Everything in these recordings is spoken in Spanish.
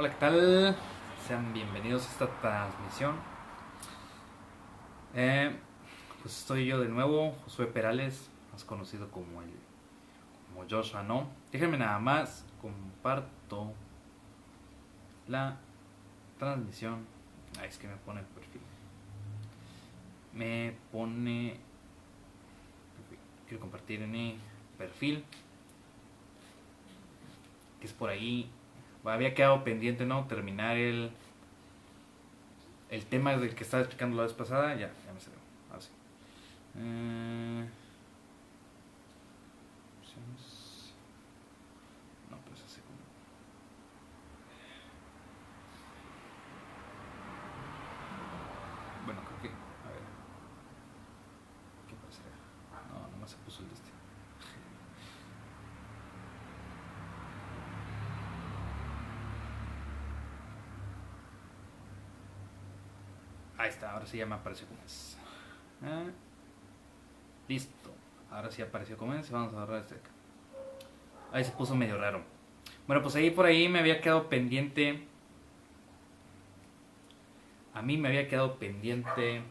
Hola, ¿qué tal? Sean bienvenidos a esta transmisión. Eh, pues estoy yo de nuevo, Josué Perales, más conocido como Joshua, ¿no? Déjenme nada más, comparto la transmisión. Ay, es que me pone el perfil. Me pone... Quiero compartir en mi perfil, que es por ahí. Había quedado pendiente, ¿no? Terminar el tema del que estaba explicando la vez pasada. Ya me salió. Ahora sí. Opciones. No, pues así como. Bueno, creo que. A ver. ¿Qué pasará? No, nomás se puso el de este. Ahí está, ahora sí ya me apareció como es. Listo. Ahora sí apareció como es. Vamos a agarrar este acá. Ahí se puso medio raro. Bueno, pues ahí por ahí me había quedado pendiente. A mí me había quedado pendiente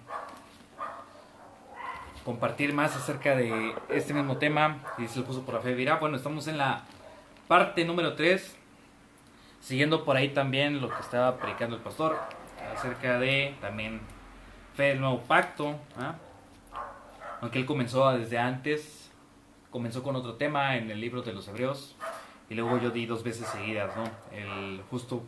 compartir más acerca de este mismo tema. Y se lo puso por la fe virá. Bueno, estamos en la parte número 3. Siguiendo por ahí también lo que estaba predicando el pastor acerca de también fe del nuevo pacto. Aunque él comenzó desde antes, comenzó con otro tema en el libro de los Hebreos. Y luego yo di 2 veces seguidas, ¿no? El justo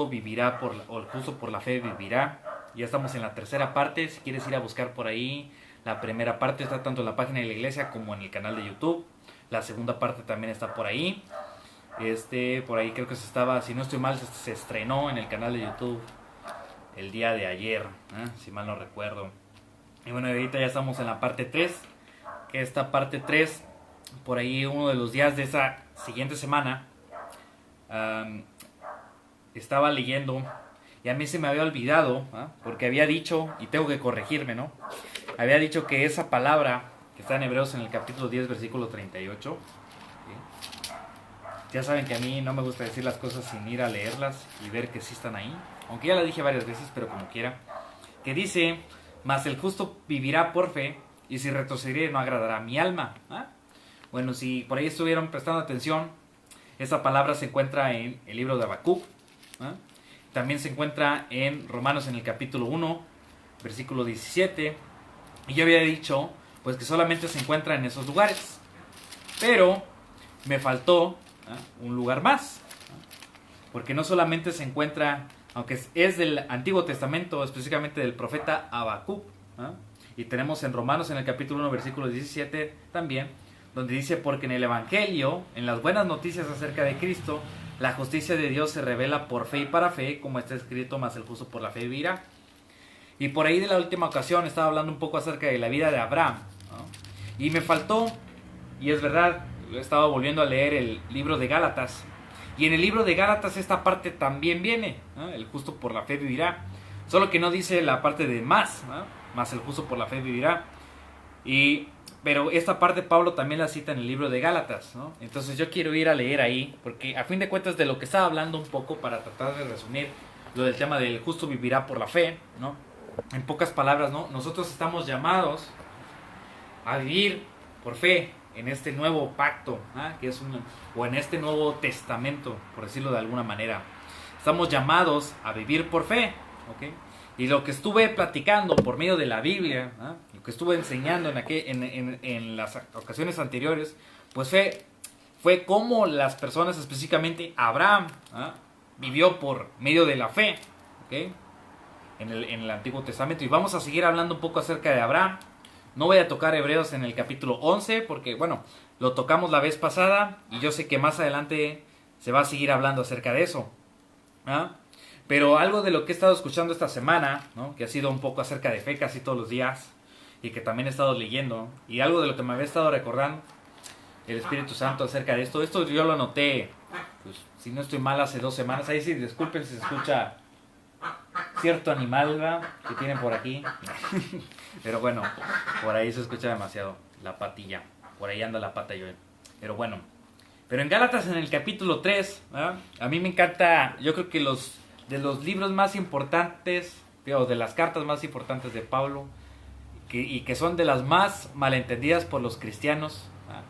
vivirá o el justo por la fe vivirá. Ya estamos en la tercera parte. Si quieres ir a buscar por ahí, la primera parte está tanto en la página de la iglesia como en el canal de YouTube. La segunda parte también está por ahí. Por ahí creo que si no estoy mal, se estrenó en el canal de YouTube el día de ayer, si mal no recuerdo. Y bueno, ahorita ya estamos en la parte 3, que esta parte 3, por ahí uno de los días de esa siguiente semana, estaba leyendo y a mí se me había olvidado, porque había dicho, y tengo que corregirme, ¿no? Había dicho que esa palabra que está en Hebreos en el capítulo 10, versículo 38, ¿sí? Ya saben que a mí no me gusta decir las cosas sin ir a leerlas y ver que sí están ahí, aunque ya la dije varias veces, pero como quiera, que dice: mas el justo vivirá por fe, y si retrocediere no agradará a mi alma. Bueno, si por ahí estuvieron prestando atención, esa palabra se encuentra en el libro de Habacuc. También se encuentra en Romanos en el capítulo 1, versículo 17. Y yo había dicho pues que solamente se encuentra en esos lugares. Pero me faltó un lugar más. Porque no solamente se encuentra, aunque es del Antiguo Testamento, específicamente del profeta Habacuc. Y tenemos en Romanos en el capítulo 1, versículo 17 también, donde dice: porque en el Evangelio, en las buenas noticias acerca de Cristo, la justicia de Dios se revela por fe y para fe, como está escrito: mas el justo por la fe vivirá. Y por ahí de la última ocasión estaba hablando un poco acerca de la vida de Abraham, ¿no? Y me faltó, y es verdad, estaba volviendo a leer el libro de Gálatas. Y en el libro de Gálatas esta parte también viene, ¿no? El justo por la fe vivirá. Solo que no dice la parte de más, ¿no? Más el justo por la fe vivirá. Pero esta parte Pablo también la cita en el libro de Gálatas, ¿no? Entonces yo quiero ir a leer ahí, porque a fin de cuentas de lo que estaba hablando un poco, para tratar de resumir lo del tema del justo vivirá por la fe, ¿no? En pocas palabras, ¿no? Nosotros estamos llamados a vivir por fe en este nuevo pacto, o en este nuevo testamento, por decirlo de alguna manera. Estamos llamados a vivir por fe, ¿ok? Y lo que estuve platicando por medio de la Biblia, lo que estuve enseñando en las ocasiones anteriores, pues fue cómo las personas, específicamente Abraham, vivió por medio de la fe, ¿ok? En el Antiguo Testamento. Y vamos a seguir hablando un poco acerca de Abraham. No voy a tocar Hebreos en el capítulo 11, porque bueno, lo tocamos la vez pasada y yo sé que más adelante se va a seguir hablando acerca de eso. Pero algo de lo que he estado escuchando esta semana, ¿no? Que ha sido un poco acerca de fe casi todos los días, y que también he estado leyendo, y algo de lo que me había estado recordando el Espíritu Santo acerca de esto yo lo anoté, pues, si no estoy mal, hace 2 semanas. Ahí sí, disculpen si se escucha cierto animal que tienen por aquí. Pero bueno, por ahí se escucha demasiado la patilla. Por ahí anda la pata yo. Pero bueno, Pero en Gálatas, en el capítulo 3, ¿verdad? A mí me encanta, yo creo que de los libros más importantes, o de las cartas más importantes de Pablo, y que son de las más malentendidas por los cristianos, ¿verdad?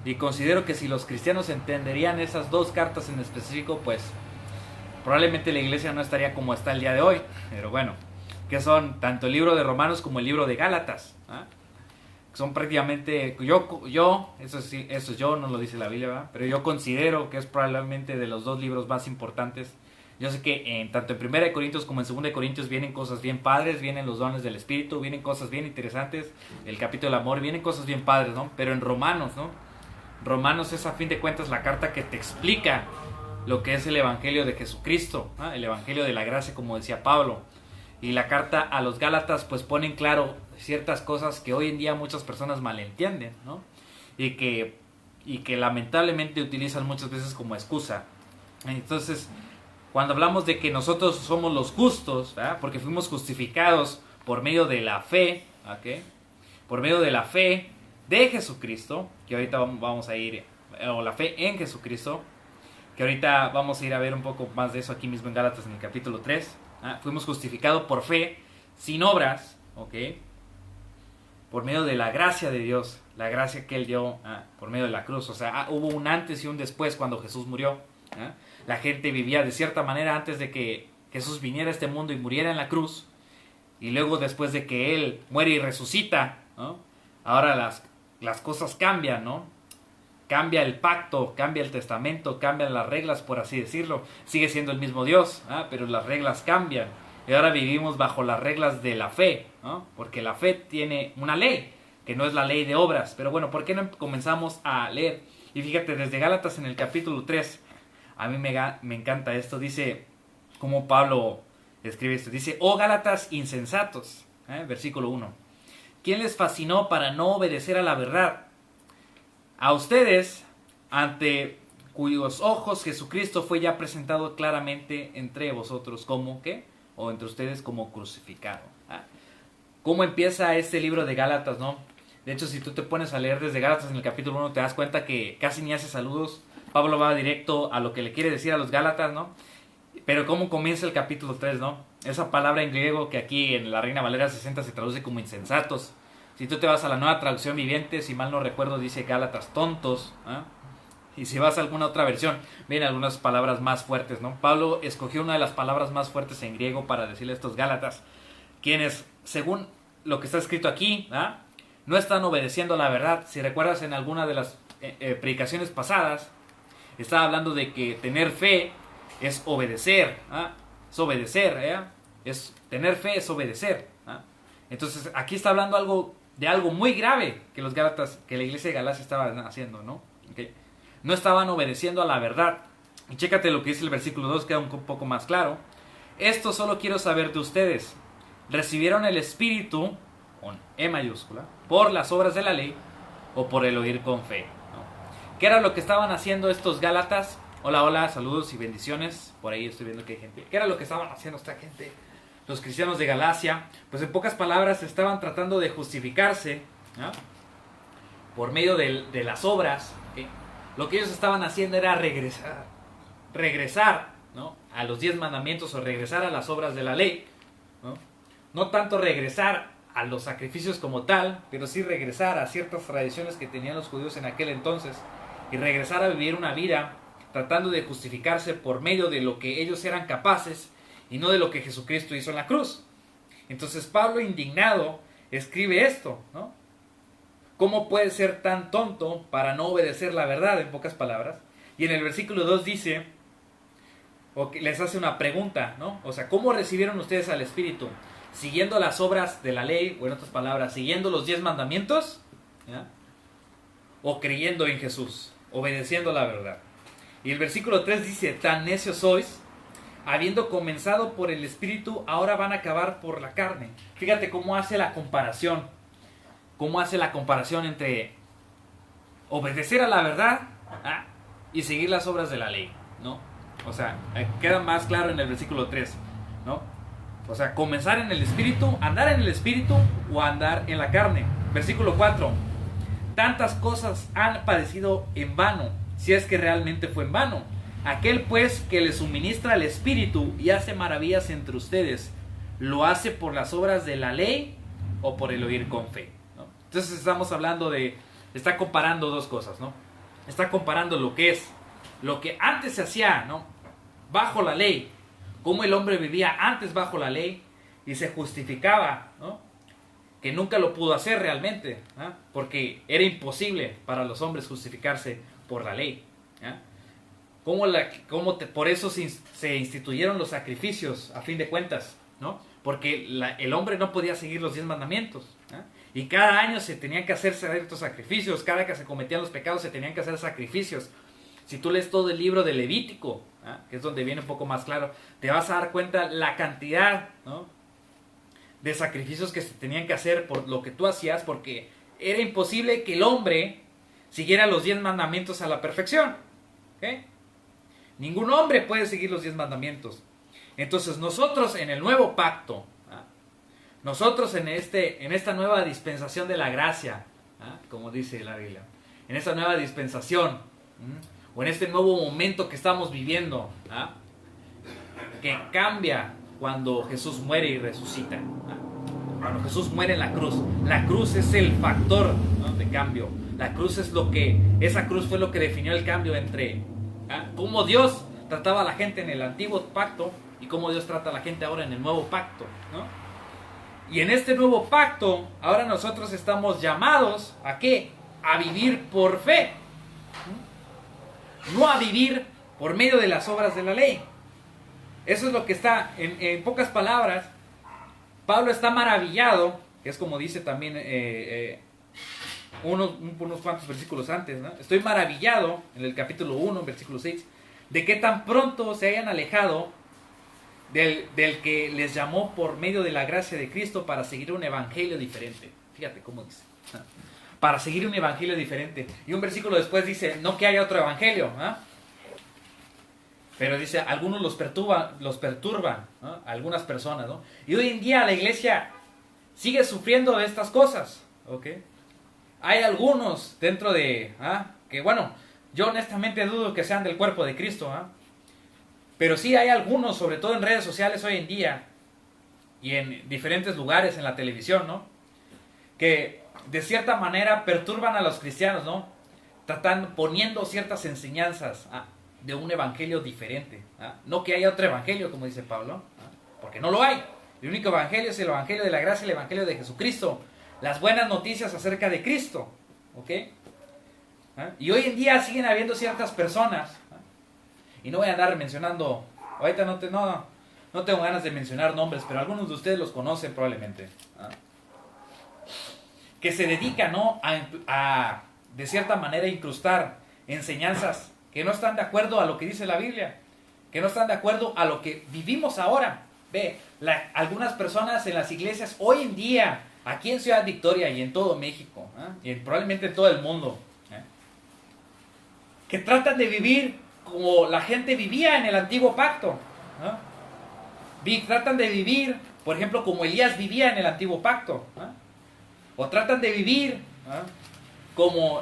Y considero que si los cristianos entenderían esas dos cartas en específico, pues probablemente la iglesia no estaría como está el día de hoy. Pero bueno, que son tanto el libro de Romanos como el libro de Gálatas, ¿verdad? Son prácticamente, eso sí, eso yo, no lo dice la Biblia, ¿verdad? Pero yo considero que es probablemente de los dos libros más importantes. Yo sé que tanto en 1 Corintios como en 2 Corintios vienen cosas bien padres, vienen los dones del Espíritu, vienen cosas bien interesantes, el capítulo del amor, vienen cosas bien padres, ¿no? Pero en Romanos, ¿no? Romanos es a fin de cuentas la carta que te explica lo que es el Evangelio de Jesucristo, ¿no? El Evangelio de la gracia, como decía Pablo. Y la carta a los Gálatas pues pone en claro ciertas cosas que hoy en día muchas personas malentienden, ¿no? Y que lamentablemente utilizan muchas veces como excusa. Entonces, cuando hablamos de que nosotros somos los justos, ¿verdad? Porque fuimos justificados por medio de la fe, ¿ok? Por medio de la fe de Jesucristo, que ahorita vamos a ir, o la fe en Jesucristo, que ahorita vamos a ir a ver un poco más de eso aquí mismo en Gálatas en el capítulo 3. Fuimos justificados por fe, sin obras, ¿ok? Por medio de la gracia de Dios, la gracia que Él dio por medio de la cruz. O sea, hubo un antes y un después cuando Jesús murió. La gente vivía de cierta manera antes de que Jesús viniera a este mundo y muriera en la cruz. Y luego después de que Él muere y resucita, ¿no? Ahora las cosas cambian, ¿no? Cambia el pacto, cambia el testamento, cambian las reglas, por así decirlo. Sigue siendo el mismo Dios, pero las reglas cambian. Y ahora vivimos bajo las reglas de la fe, ¿no? Porque la fe tiene una ley, que no es la ley de obras. Pero bueno, ¿por qué no comenzamos a leer? Y fíjate, desde Gálatas en el capítulo 3, a mí me encanta esto. Dice, como Pablo escribe esto, dice, oh Gálatas insensatos, versículo 1. ¿Quién les fascinó para no obedecer a la verdad? A ustedes, ante cuyos ojos Jesucristo fue ya presentado claramente entre vosotros como, ¿qué? O entre ustedes como crucificado. ¿Cómo empieza este libro de Gálatas, no? De hecho, si tú te pones a leer desde Gálatas en el capítulo 1, te das cuenta que casi ni hace saludos. Pablo va directo a lo que le quiere decir a los Gálatas, ¿no? Pero ¿cómo comienza el capítulo 3, no? Esa palabra en griego que aquí en la Reina Valera 60 se traduce como insensatos. Si tú te vas a la Nueva Traducción Viviente, si mal no recuerdo, dice Gálatas tontos. Y si vas a alguna otra versión, vienen algunas palabras más fuertes, ¿no? Pablo escogió una de las palabras más fuertes en griego para decirle a estos Gálatas, quienes, según lo que está escrito aquí, no están obedeciendo la verdad. Si recuerdas en alguna de las predicaciones pasadas, estaba hablando de que tener fe es obedecer, es obedecer, tener fe es obedecer. Entonces aquí está hablando de algo muy grave que los Gálatas, que la iglesia de Galacia estaba haciendo, ¿no? Okay. No estaban obedeciendo a la verdad. Y chécate lo que dice el versículo 2, queda un poco más claro. Esto solo quiero saber de ustedes. ¿Recibieron el Espíritu, con E mayúscula, por las obras de la ley o por el oír con fe? ¿No? ¿Qué era lo que estaban haciendo estos Gálatas? Hola, hola, saludos y bendiciones. Por ahí estoy viendo que hay gente. ¿Qué era lo que estaban haciendo esta gente? Los cristianos de Galacia, pues en pocas palabras estaban tratando de justificarse, ¿no? Por medio de las obras. ¿Okay? Lo que ellos estaban haciendo era regresar, ¿no? A los 10 mandamientos o regresar a las obras de la ley, ¿no? No tanto regresar a los sacrificios como tal, pero sí regresar a ciertas tradiciones que tenían los judíos en aquel entonces y regresar a vivir una vida tratando de justificarse por medio de lo que ellos eran capaces y no de lo que Jesucristo hizo en la cruz. Entonces Pablo, indignado, escribe esto, ¿no? ¿Cómo puede ser tan tonto para no obedecer la verdad, en pocas palabras? Y en el versículo 2 dice, o les hace una pregunta, ¿no? O sea, ¿cómo recibieron ustedes al Espíritu? ¿Siguiendo las obras de la ley, o en otras palabras, siguiendo los 10 mandamientos? ¿Ya? ¿O creyendo en Jesús, obedeciendo la verdad? Y el versículo 3 dice, tan necios sois, habiendo comenzado por el Espíritu, ahora van a acabar por la carne. Fíjate cómo hace la comparación. Cómo hace la comparación entre obedecer a la verdad y seguir las obras de la ley, ¿no? O sea, queda más claro en el versículo 3, ¿no? O sea, comenzar en el Espíritu, andar en el Espíritu o andar en la carne. Versículo 4. Tantas cosas han padecido en vano si es que realmente fue en vano. Aquel pues que le suministra el Espíritu y hace maravillas entre ustedes, ¿lo hace por las obras de la ley o por el oír con fe? ¿No? Entonces estamos hablando está comparando dos cosas, ¿no? Está comparando lo que antes se hacía, ¿no? Bajo la ley, cómo el hombre vivía antes bajo la ley y se justificaba, ¿no? Que nunca lo pudo hacer realmente, ¿eh? Porque era imposible para los hombres justificarse por la ley. ¿Eh? Por eso se instituyeron los sacrificios, a fin de cuentas, ¿no? Porque el hombre no podía seguir los 10 mandamientos. ¿Eh? Y cada año se tenían que hacer ciertos sacrificios, cada que se cometían los pecados se tenían que hacer sacrificios. Si tú lees todo el libro de Levítico, ¿eh? Que es donde viene un poco más claro, te vas a dar cuenta la cantidad, ¿no? de sacrificios que se tenían que hacer por lo que tú hacías, porque era imposible que el hombre siguiera los 10 mandamientos a la perfección. ¿Okay? Ningún hombre puede seguir los 10 mandamientos. Entonces nosotros en el nuevo pacto, ¿ah? Nosotros en esta nueva dispensación de la gracia, ¿ah? Como dice la Biblia, en esta nueva dispensación, o en este nuevo momento que estamos viviendo, ¿ah? Que cambia cuando Jesús muere y resucita. Cuando Jesús muere en la cruz es el factor, ¿no? de cambio. Esa cruz fue lo que definió el cambio entre cómo Dios trataba a la gente en el antiguo pacto y cómo Dios trata a la gente ahora en el nuevo pacto, ¿no? Y en este nuevo pacto, ahora nosotros estamos llamados ¿a qué? A vivir por fe, no a vivir por medio de las obras de la ley. Eso es lo que está, en pocas palabras, Pablo está maravillado, que es como dice también unos cuantos versículos antes, ¿no? Estoy maravillado, en el capítulo 1, versículo 6, de que tan pronto se hayan alejado del que les llamó por medio de la gracia de Cristo para seguir un evangelio diferente. Fíjate cómo dice. Para seguir un evangelio diferente. Y un versículo después dice, no que haya otro evangelio, ¿eh? Pero dice, algunos los perturban, ¿no? Algunas personas, ¿no? Y hoy en día la iglesia sigue sufriendo de estas cosas, ¿ok? Hay algunos dentro que bueno, yo honestamente dudo que sean del cuerpo de Cristo, pero sí hay algunos, sobre todo en redes sociales hoy en día, y en diferentes lugares, en la televisión, ¿no? Que de cierta manera perturban a los cristianos, ¿no? Poniendo ciertas enseñanzas, de un evangelio diferente. No que haya otro evangelio, como dice Pablo, porque no lo hay. El único evangelio es el evangelio de la gracia, el evangelio de Jesucristo. Las buenas noticias acerca de Cristo. ¿Ok? Y hoy en día siguen habiendo ciertas personas, y no voy a andar mencionando, ahorita no tengo ganas de mencionar nombres, pero algunos de ustedes los conocen probablemente, que se dedican, ¿no? a de cierta manera incrustar enseñanzas que no están de acuerdo a lo que dice la Biblia, que no están de acuerdo a lo que vivimos ahora. Ve, algunas personas en las iglesias hoy en día, aquí en Ciudad Victoria y en todo México, y probablemente en todo el mundo, que tratan de vivir como la gente vivía en el antiguo pacto. Tratan de vivir, por ejemplo, como Elías vivía en el antiguo pacto. O tratan de vivir como...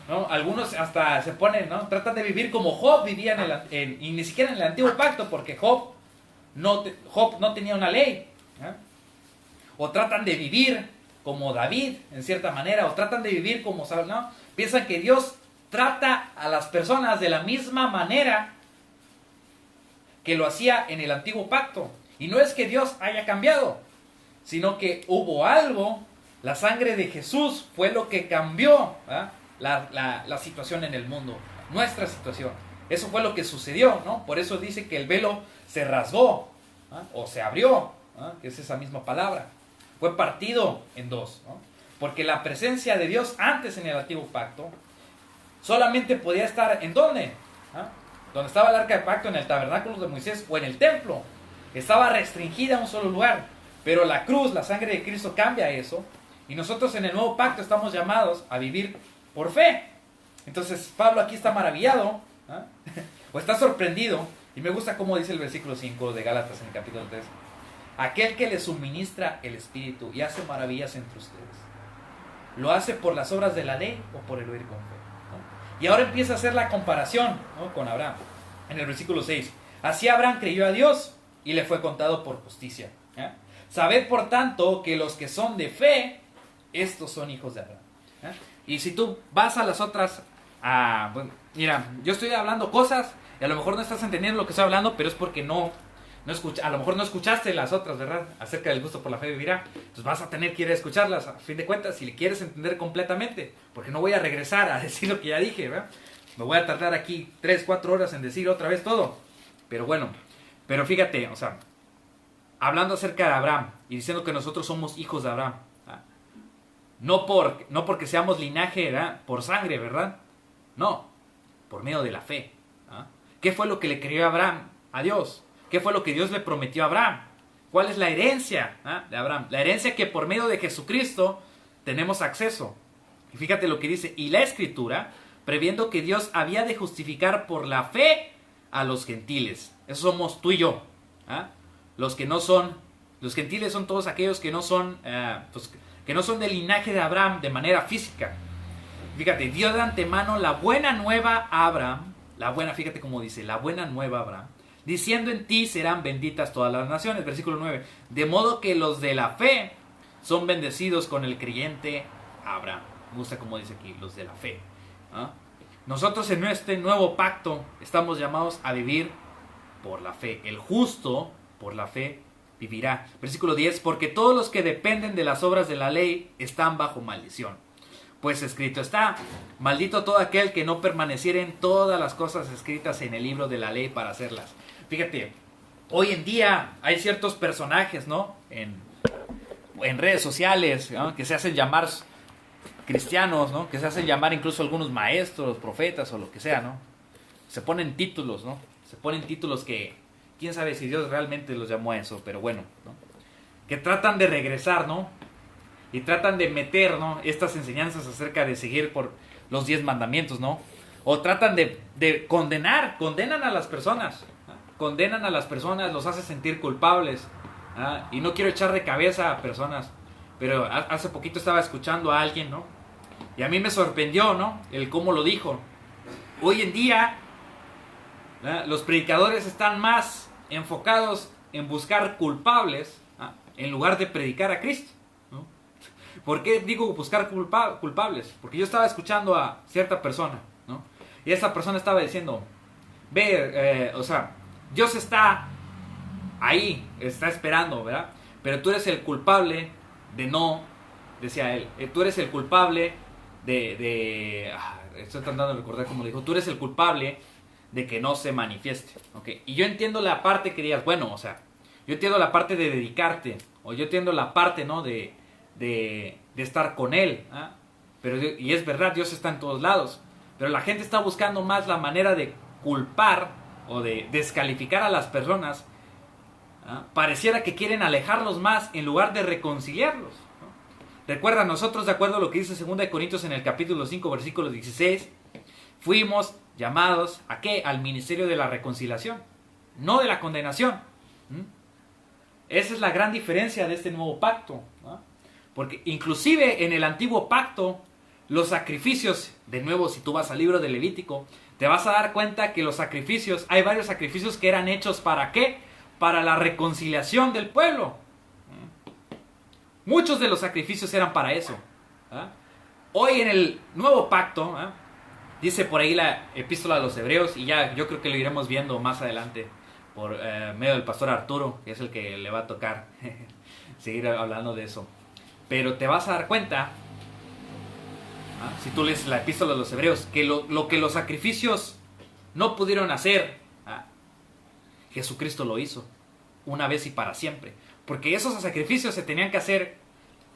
¿no? Algunos hasta se ponen, ¿no? Tratan de vivir como Job vivía y ni siquiera en el antiguo pacto, porque Job no tenía una ley. O tratan de vivir como David, en cierta manera, o tratan de vivir como Saúl, ¿no? Piensan que Dios trata a las personas de la misma manera que lo hacía en el antiguo pacto. Y no es que Dios haya cambiado, sino que hubo algo, la sangre de Jesús fue lo que cambió, la situación en el mundo, nuestra situación. Eso fue lo que sucedió, ¿no? Por eso dice que el velo se rasgó, o se abrió, que es esa misma palabra. Fue partido en dos, ¿no? Porque la presencia de Dios antes en el antiguo pacto solamente podía estar ¿en dónde? Donde estaba el arca de pacto, en el tabernáculo de Moisés o en el templo. Estaba restringida a un solo lugar. Pero la cruz, la sangre de Cristo cambia eso. Y nosotros en el nuevo pacto estamos llamados a vivir por fe. Entonces Pablo aquí está maravillado, o está sorprendido. Y me gusta cómo dice el versículo 5 de Gálatas en el capítulo 3. Aquel que le suministra el Espíritu y hace maravillas entre ustedes, ¿lo hace por las obras de la ley o por el oír con fe? Y ahora empieza a hacer la comparación, ¿no?, con Abraham. En el versículo 6. Así Abraham creyó a Dios y le fue contado por justicia. ¿Eh? Sabed por tanto que los que son de fe, estos son hijos de Abraham. ¿Eh? Y si tú vas a las otras, bueno, mira, yo estoy hablando cosas y a lo mejor no estás entendiendo lo que estoy hablando, pero es porque a lo mejor no escuchaste las otras, ¿verdad? Acerca del gusto por la fe vivirá. Entonces vas a tener que ir a escucharlas, a fin de cuentas, si le quieres entender completamente. Porque no voy a regresar a decir lo que ya dije, ¿verdad? Me voy a tardar aquí 3, 4 horas en decir otra vez todo. Pero bueno, pero fíjate, o sea, hablando acerca de Abraham y diciendo que nosotros somos hijos de Abraham. ¿Ah? No porque seamos linaje, ¿verdad?, por sangre, ¿verdad? No, por medio de la fe. ¿Ah? ¿Qué fue lo que le creyó Abraham a Dios? ¿Qué fue lo que Dios le prometió a Abraham? ¿Cuál es la herencia de Abraham? La herencia que por medio de Jesucristo tenemos acceso. Y fíjate lo que dice, y la Escritura, previendo que Dios había de justificar por la fe a los gentiles. Eso somos tú y yo. ¿Ah? Los gentiles son todos aquellos que no son, que no son del linaje de Abraham de manera física. Fíjate, dio de antemano la buena nueva a Abraham, fíjate cómo dice, la buena nueva a Abraham, diciendo en ti serán benditas todas las naciones, versículo 9, de modo que los de la fe son bendecidos con el creyente Abraham. Me gusta cómo dice aquí, los de la fe. ¿Ah? Nosotros en este nuevo pacto estamos llamados a vivir por la fe. El justo por la fe vivirá. Versículo 10, porque todos los que dependen de las obras de la ley están bajo maldición. Pues escrito está, maldito todo aquel que no permaneciera en todas las cosas escritas en el libro de la ley para hacerlas. Fíjate, hoy en día hay ciertos personajes, ¿no?, en redes sociales, ¿no?, que se hacen llamar cristianos, ¿no?, que se hacen llamar incluso algunos maestros, profetas o lo que sea, ¿no? Se ponen títulos, ¿no? Se ponen títulos que quién sabe si Dios realmente los llamó a eso, pero bueno, ¿no?, que tratan de regresar, ¿no?, y tratan de meter, ¿no?, estas enseñanzas acerca de seguir por los 10 mandamientos, ¿no? O tratan de condenan a las personas, ¿no? Condenan a las personas, los hace sentir culpables, ¿no? Y no quiero echar de cabeza a personas, pero hace poquito estaba escuchando a alguien, ¿no?, y a mí me sorprendió, ¿no?, el cómo lo dijo. Hoy en día, ¿no?, los predicadores están más enfocados en buscar culpables, ¿no?, en lugar de predicar a Cristo. ¿Por qué digo buscar culpables? Porque yo estaba escuchando a cierta persona, ¿no?, y esa persona estaba diciendo, o sea, Dios está ahí, está esperando, ¿verdad? Pero tú eres el culpable de no, decía él, tú eres el culpable estoy tratando de recordar cómo lo dijo, tú eres el culpable de que no se manifieste, ¿ok? Y yo entiendo la parte que digas, bueno, o sea, yo entiendo la parte de dedicarte, o yo entiendo la parte, ¿no?, de estar con Él, ¿eh? Y es verdad, Dios está en todos lados, pero la gente está buscando más la manera de culpar o de descalificar a las personas, ¿eh? Pareciera que quieren alejarlos más en lugar de reconciliarlos, ¿no? Recuerda, nosotros, de acuerdo a lo que dice 2 Corintios en el capítulo 5, versículo 16, fuimos llamados ¿a qué? Al ministerio de la reconciliación, no de la condenación. Esa es la gran diferencia de este nuevo pacto, ¿no? Porque inclusive en el antiguo pacto, los sacrificios, de nuevo, si tú vas al libro de Levítico, te vas a dar cuenta que los sacrificios, hay varios sacrificios que eran hechos ¿para qué? Para la reconciliación del pueblo. Muchos de los sacrificios eran para eso. Hoy en el nuevo pacto, dice por ahí la epístola a los Hebreos, y ya yo creo que lo iremos viendo más adelante por medio del pastor Arturo, que es el que le va a tocar seguir hablando de eso. Pero te vas a dar cuenta, si tú lees la epístola a los Hebreos, que lo que los sacrificios no pudieron hacer, Jesucristo lo hizo una vez y para siempre. Porque esos sacrificios se tenían que hacer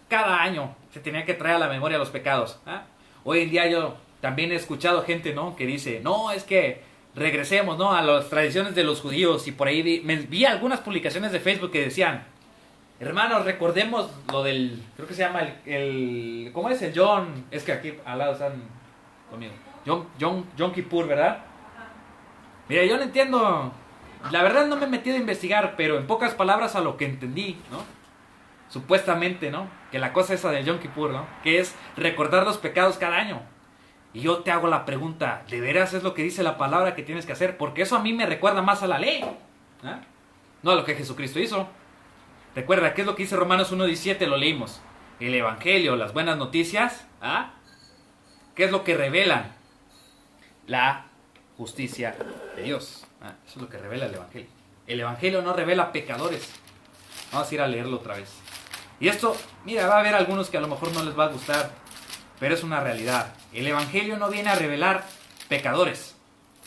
cada año, se tenían que traer a la memoria los pecados. Hoy en día yo también he escuchado gente, ¿no?, que dice, no, es que regresemos, ¿no?, a las tradiciones de los judíos. Y por ahí vi algunas publicaciones de Facebook que decían, hermanos, recordemos lo del, creo que se llama ¿cómo es? El John, es que aquí al lado están conmigo, Yom Kippur, ¿verdad? Mira, yo no entiendo, la verdad no me he metido a investigar, pero en pocas palabras a lo que entendí, ¿no?, supuestamente, ¿no?, que la cosa esa de Yom Kippur, ¿no?, que es recordar los pecados cada año. Y yo te hago la pregunta, ¿de veras es lo que dice la palabra que tienes que hacer? Porque eso a mí me recuerda más a la ley, ¿eh? No a lo que Jesucristo hizo. Recuerda, ¿qué es lo que dice Romanos 1:17? Lo leímos. El Evangelio, las buenas noticias, ¿ah? ¿Qué es lo que revelan? La justicia de Dios. ¿Ah? Eso es lo que revela el Evangelio. El Evangelio no revela pecadores. Vamos a ir a leerlo otra vez. Y esto, mira, va a haber algunos que a lo mejor no les va a gustar, pero es una realidad. El Evangelio no viene a revelar pecadores.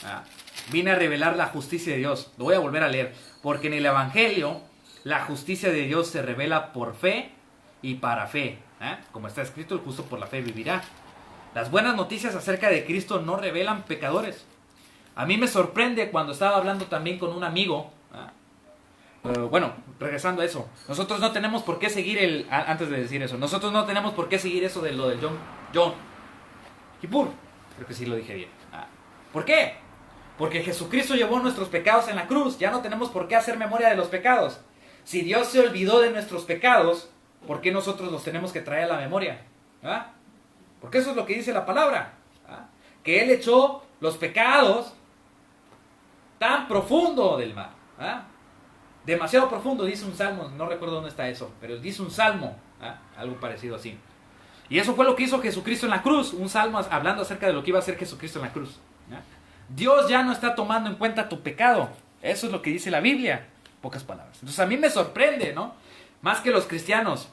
¿Ah? Viene a revelar la justicia de Dios. Lo voy a volver a leer. Porque en el Evangelio, la justicia de Dios se revela por fe y para fe. ¿Eh? Como está escrito, el justo por la fe vivirá. Las buenas noticias acerca de Cristo no revelan pecadores. A mí me sorprende cuando estaba hablando también con un amigo. Bueno, regresando a eso. Nosotros no tenemos por qué seguir antes de decir eso. Nosotros no tenemos por qué seguir eso de lo de John Kippur. Creo que sí lo dije bien. ¿Por qué? Porque Jesucristo llevó nuestros pecados en la cruz. Ya no tenemos por qué hacer memoria de los pecados. Si Dios se olvidó de nuestros pecados, ¿por qué nosotros los tenemos que traer a la memoria? ¿Ah? Porque eso es lo que dice la palabra. ¿Ah? Que Él echó los pecados tan profundo del mar. ¿Ah? Demasiado profundo, dice un salmo. No recuerdo dónde está eso, pero dice un salmo. ¿Ah? Algo parecido así. Y eso fue lo que hizo Jesucristo en la cruz. Un salmo hablando acerca de lo que iba a hacer Jesucristo en la cruz. ¿Ah? Dios ya no está tomando en cuenta tu pecado. Eso es lo que dice la Biblia. Pocas palabras. Entonces a mí me sorprende, ¿no? Más que los cristianos,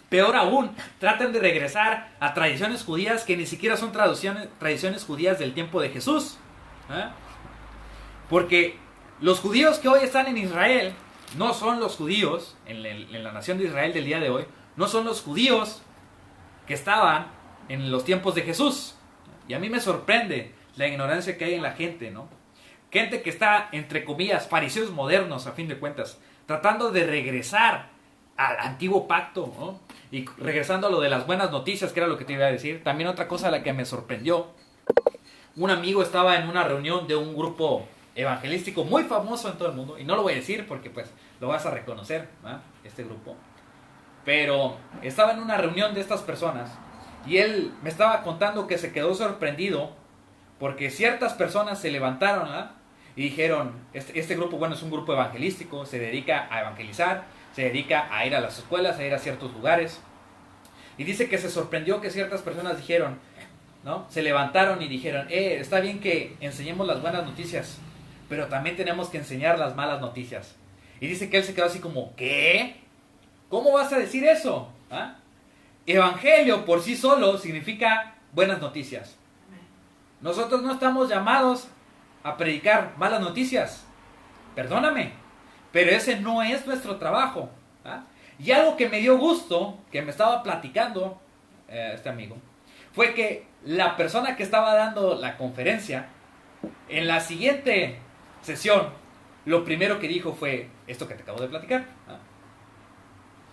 peor aún, tratan de regresar a tradiciones judías que ni siquiera son tradiciones judías del tiempo de Jesús. ¿Eh? Porque los judíos que hoy están en Israel no son los judíos, en la nación de Israel del día de hoy, no son los judíos que estaban en los tiempos de Jesús. Y a mí me sorprende la ignorancia que hay en la gente, ¿no? Gente que está, entre comillas, fariseos modernos, a fin de cuentas, tratando de regresar al antiguo pacto, ¿no? Y regresando a lo de las buenas noticias, que era lo que te iba a decir. También otra cosa a la que me sorprendió. Un amigo estaba en una reunión de un grupo evangelístico muy famoso en todo el mundo. Y no lo voy a decir porque pues lo vas a reconocer, ¿no? Este grupo. Pero estaba en una reunión de estas personas. Y él me estaba contando que se quedó sorprendido porque ciertas personas se levantaron, ¿no? Y dijeron, este grupo, bueno, es un grupo evangelístico, se dedica a evangelizar, se dedica a ir a las escuelas, a ir a ciertos lugares. Y dice que se sorprendió que ciertas personas dijeron, ¿no? Se levantaron y dijeron, está bien que enseñemos las buenas noticias, pero también tenemos que enseñar las malas noticias. Y dice que él se quedó así como, ¿qué? ¿Cómo vas a decir eso? ¿Ah? Evangelio por sí solo significa buenas noticias. Nosotros no estamos llamados a predicar malas noticias. Perdóname, pero ese no es nuestro trabajo. ¿Ah? Y algo que me dio gusto, que me estaba platicando este amigo, fue que la persona que estaba dando la conferencia, en la siguiente sesión, lo primero que dijo fue esto que te acabo de platicar. ¿Ah?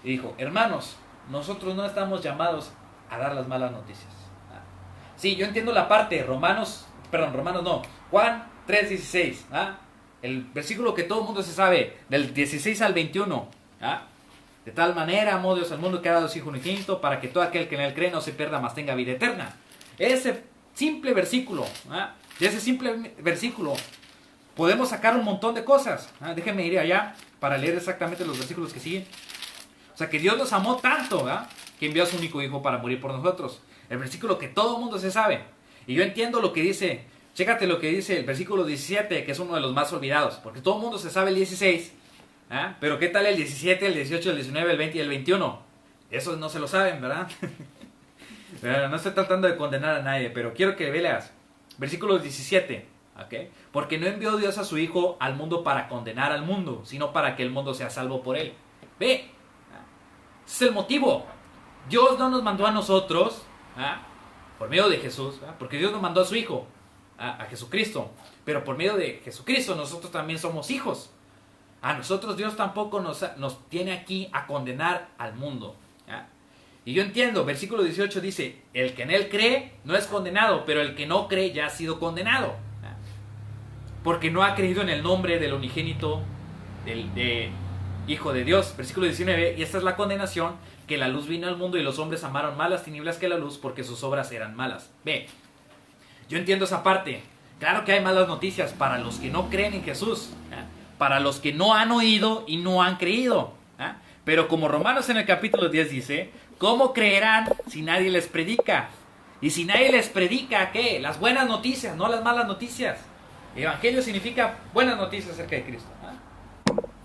Y dijo, hermanos, nosotros no estamos llamados a dar las malas noticias. Sí, yo entiendo la parte, Juan 3:16, ¿ah? El versículo que todo el mundo se sabe, del 16 al 21, ¿ah? De tal manera amó Dios al mundo que ha dado su Hijo unigénito para que todo aquel que en él cree no se pierda, mas tenga vida eterna. Ese simple versículo, ¿ah? De ese simple versículo podemos sacar un montón de cosas. ¿Ah? Déjenme ir allá para leer exactamente los versículos que siguen. O sea, que Dios nos amó tanto, ¿verdad? Que envió a su único Hijo para morir por nosotros. El versículo que todo el mundo se sabe. Y yo entiendo lo que dice, chécate lo que dice el versículo 17, que es uno de los más olvidados. Porque todo el mundo se sabe el 16. ¿Ah? Pero ¿qué tal el 17, el 18, el 19, el 20 y el 21? Eso no se lo saben, ¿verdad? No estoy tratando de condenar a nadie, pero quiero que veas. Versículo 17. ¿Okay? Porque no envió Dios a su Hijo al mundo para condenar al mundo, sino para que el mundo sea salvo por él. Ve, ese es el motivo. Dios no nos mandó a nosotros, por medio de Jesús, porque Dios nos mandó a su Hijo, a Jesucristo, pero por medio de Jesucristo nosotros también somos hijos. A nosotros Dios tampoco nos tiene aquí a condenar al mundo. Y yo entiendo, versículo 18 dice, el que en él cree no es condenado, pero el que no cree ya ha sido condenado, porque no ha creído en el nombre del unigénito de Hijo de Dios. Versículo 19, y esta es la condenación, que la luz vino al mundo y los hombres amaron más las tinieblas que la luz, porque sus obras eran malas. Ve, Yo entiendo esa parte. Claro que hay malas noticias para los que no creen en Jesús, para los que no han oído y no han creído. Pero como Romanos en el capítulo 10 dice, ¿cómo creerán si nadie les predica? Y si nadie les predica, ¿qué? Las buenas noticias, no las malas noticias. Evangelio significa buenas noticias acerca de Cristo.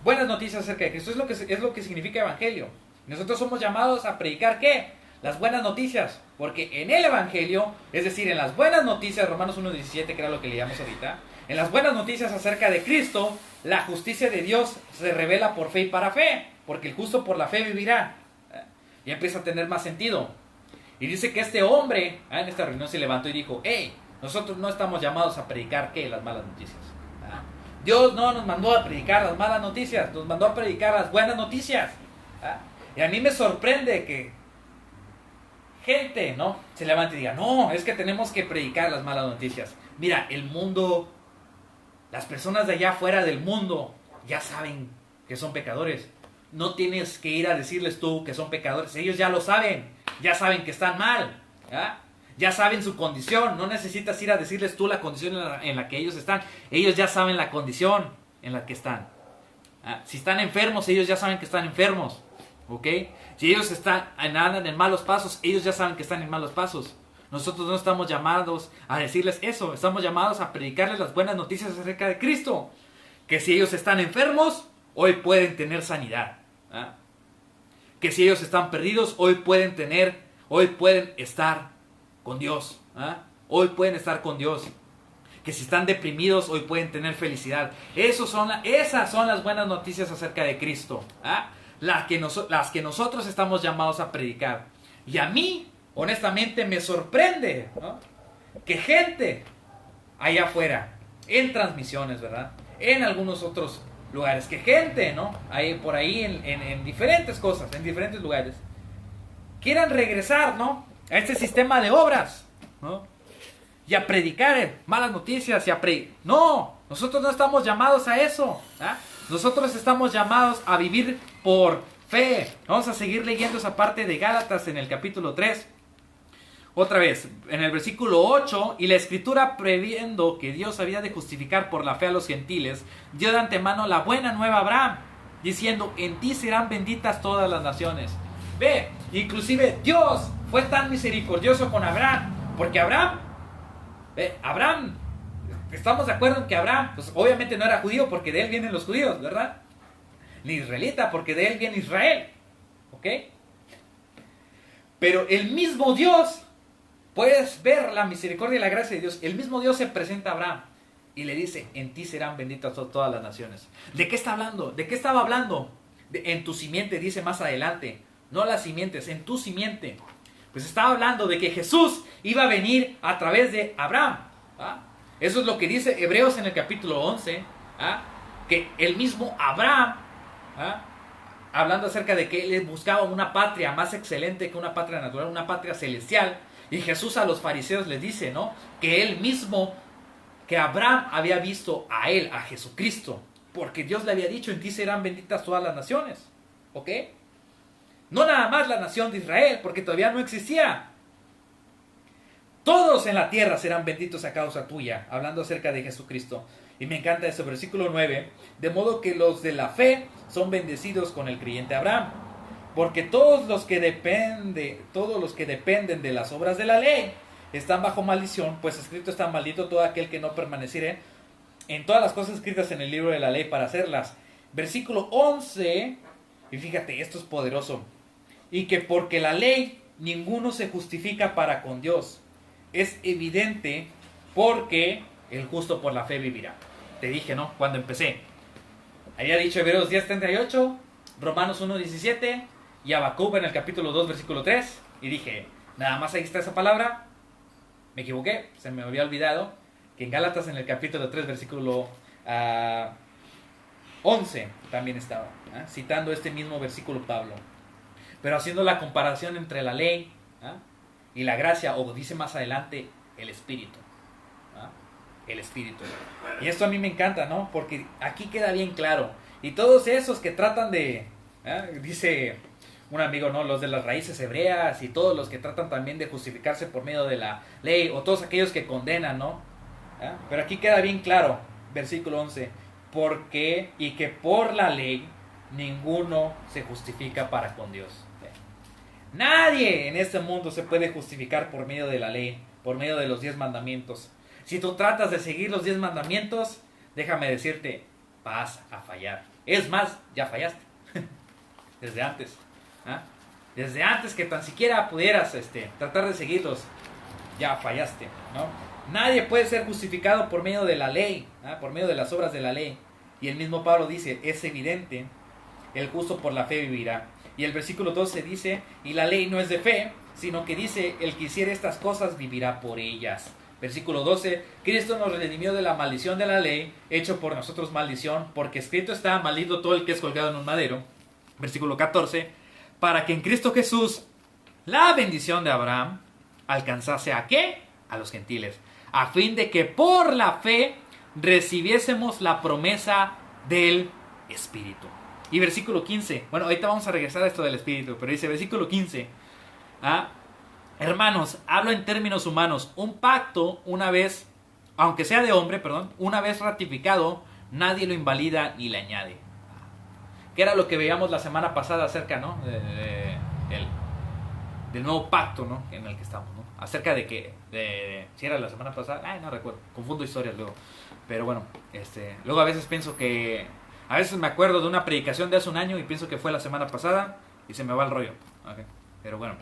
Buenas noticias acerca de Cristo, es lo que significa Evangelio. Nosotros somos llamados a predicar, ¿qué? Las buenas noticias. Porque en el Evangelio, es decir, en las buenas noticias, Romanos 1:17, que era lo que leíamos ahorita, en las buenas noticias acerca de Cristo, la justicia de Dios se revela por fe y para fe. Porque el justo por la fe vivirá. Y empieza a tener más sentido. Y dice que este hombre, en esta reunión se levantó y dijo, hey, nosotros no estamos llamados a predicar, ¿qué? Las malas noticias. Dios no nos mandó a predicar las malas noticias, nos mandó a predicar las buenas noticias. Y a mí me sorprende que gente, ¿no?, se levante y diga, no, es que tenemos que predicar las malas noticias. Mira, el mundo, las personas de allá afuera del mundo ya saben que son pecadores. No tienes que ir a decirles tú que son pecadores, ellos ya lo saben, ya saben que están mal, ya saben su condición, no necesitas ir a decirles tú la condición en la que ellos están, ellos ya saben la condición en la que están. Si están enfermos, ellos ya saben que están enfermos, ¿ok? Si ellos andan en malos pasos, ellos ya saben que están en malos pasos. Nosotros no estamos llamados a decirles eso, estamos llamados a predicarles las buenas noticias acerca de Cristo, que si ellos están enfermos, hoy pueden tener sanidad. Que si ellos están perdidos, hoy pueden estar con Dios. Hoy pueden estar con Dios. Que si están deprimidos, hoy pueden tener felicidad. Esas son las buenas noticias acerca de Cristo. Las que nosotros estamos llamados a predicar. Y a mí, honestamente, me sorprende, ¿no?, que gente allá afuera, en transmisiones, ¿verdad?, en algunos otros lugares, que gente, ¿no?, por ahí en diferentes cosas, en diferentes lugares, quieran regresar, ¿no?, a este sistema de obras, ¿no?, y a predicar malas noticias, No, nosotros no estamos llamados a eso. Nosotros estamos llamados a vivir por fe. Vamos a seguir leyendo esa parte de Gálatas en el capítulo 3. Otra vez, en el versículo 8, y la escritura, previendo que Dios había de justificar por la fe a los gentiles, dio de antemano la buena nueva a Abraham, diciendo, en ti serán benditas todas las naciones. Ve, inclusive Dios fue tan misericordioso con Abraham, porque Abraham, estamos de acuerdo en que Abraham, pues obviamente no era judío porque de él vienen los judíos, ¿verdad? Ni israelita porque de él viene Israel, ¿ok? Pero el mismo Dios, puedes ver la misericordia y la gracia de Dios, el mismo Dios se presenta a Abraham y le dice, en ti serán benditas todas las naciones. ¿De qué está hablando? ¿De qué estaba hablando? En tu simiente, dice más adelante, no las simientes, en tu simiente. Pues estaba hablando de que Jesús iba a venir a través de Abraham. Eso es lo que dice Hebreos en el capítulo 11, que el mismo Abraham, hablando acerca de que él buscaba una patria más excelente que una patria natural, una patria celestial, y Jesús a los fariseos les dice, ¿no?, que él mismo, que Abraham había visto a él, a Jesucristo, porque Dios le había dicho, en ti serán benditas todas las naciones, ¿ok? No nada más la nación de Israel, porque todavía no existía. Todos en la tierra serán benditos a causa tuya, hablando acerca de Jesucristo. Y me encanta ese versículo 9, de modo que los de la fe son bendecidos con el creyente Abraham. Porque todos los que dependen de las obras de la ley están bajo maldición, pues escrito está: maldito todo aquel que no permaneciere en todas las cosas escritas en el libro de la ley para hacerlas. Versículo 11, y fíjate, esto es poderoso. Y que porque la ley ninguno se justifica para con Dios. Es evidente porque el justo por la fe vivirá. Te dije, ¿no?, cuando empecé. Había dicho Hebreos 10:38, Romanos 1:17 y Habacuc en el capítulo 2, versículo 3. Y dije, nada más ahí está esa palabra. Me equivoqué, se me había olvidado que en Gálatas en el capítulo 3, versículo 11 también estaba, citando este mismo versículo Pablo. Pero haciendo la comparación entre la ley y la gracia, o dice más adelante, el Espíritu. El Espíritu. Y esto a mí me encanta, ¿no? Porque aquí queda bien claro. Y todos esos que tratan de, dice un amigo, ¿no? Los de las raíces hebreas y todos los que tratan también de justificarse por medio de la ley, o todos aquellos que condenan, ¿no? ¿Ah? Pero aquí queda bien claro, versículo 11, porque y que por la ley ninguno se justifica para con Dios. Nadie en este mundo se puede justificar por medio de la ley, por medio de los 10 mandamientos. Si tú tratas de seguir los 10 mandamientos, déjame decirte, vas a fallar. Es más, ya fallaste. Desde antes. ¿Ah? Desde antes que tan siquiera pudieras tratar de seguirlos, ya fallaste, ¿no? Nadie puede ser justificado por medio de la ley, ¿ah? Por medio de las obras de la ley. Y el mismo Pablo dice, es evidente, el justo por la fe vivirá. Y el versículo 12 dice, y la ley no es de fe, sino que dice, el que hiciere estas cosas vivirá por ellas. Versículo 12, Cristo nos redimió de la maldición de la ley, hecho por nosotros maldición, porque escrito está, maldito todo el que es colgado en un madero. Versículo 14, para que en Cristo Jesús la bendición de Abraham alcanzase ¿a qué? A los gentiles, a fin de que por la fe recibiésemos la promesa del Espíritu. Y versículo 15, bueno, ahorita vamos a regresar a esto del Espíritu, pero dice versículo 15, hermanos, hablo en términos humanos, un pacto una vez, aunque sea de hombre, una vez ratificado, nadie lo invalida ni le añade. Que era lo que veíamos la semana pasada acerca, ¿no? Del nuevo pacto, ¿no? En el que estamos, ¿no? Acerca de que, si era la semana pasada, no recuerdo, confundo historias luego. Pero bueno, luego a veces pienso que, a veces me acuerdo de una predicación de hace un año y pienso que fue la semana pasada y se me va el rollo. Okay. Pero bueno,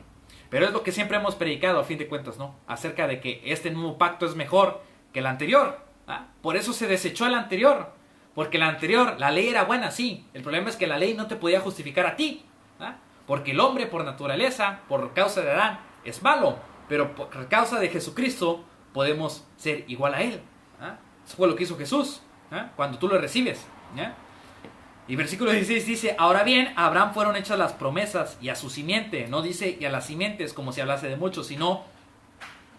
pero es lo que siempre hemos predicado a fin de cuentas, ¿no? Acerca de que este nuevo pacto es mejor que el anterior. ¿Ah? Por eso se desechó el anterior. Porque el anterior, la ley era buena, sí. El problema es que la ley no te podía justificar a ti. ¿Ah? Porque el hombre por naturaleza, por causa de Adán, es malo. Pero por causa de Jesucristo podemos ser igual a Él. ¿Ah? Eso fue lo que hizo Jesús. ¿Ah? Cuando tú lo recibes. ¿Ah? Y versículo 16 dice, ahora bien, a Abraham fueron hechas las promesas y a su simiente. No dice y a las simientes como si hablase de muchos, sino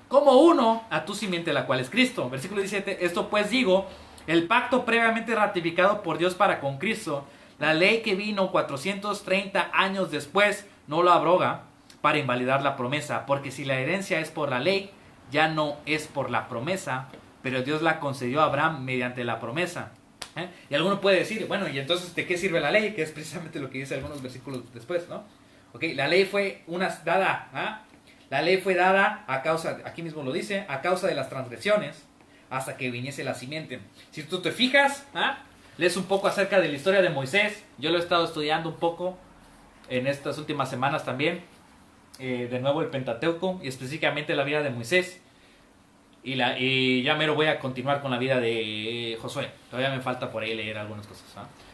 como uno a tu simiente, la cual es Cristo. Versículo 17, esto pues digo, el pacto previamente ratificado por Dios para con Cristo, la ley que vino 430 años después, no lo abroga para invalidar la promesa, porque si la herencia es por la ley, ya no es por la promesa, pero Dios la concedió a Abraham mediante la promesa. Y alguno puede decir, bueno, ¿y entonces de qué sirve la ley? Que es precisamente lo que dice algunos versículos después, ¿no? Okay, la ley fue dada, la ley fue dada a causa, aquí mismo lo dice, a causa de las transgresiones, hasta que viniese la simiente. Si tú te fijas, lees un poco acerca de la historia de Moisés, yo lo he estado estudiando un poco en estas últimas semanas también, de nuevo el Pentateuco, y específicamente la vida de Moisés. Y ya mero voy a continuar con la vida de Josué. Todavía me falta por ahí leer algunas cosas.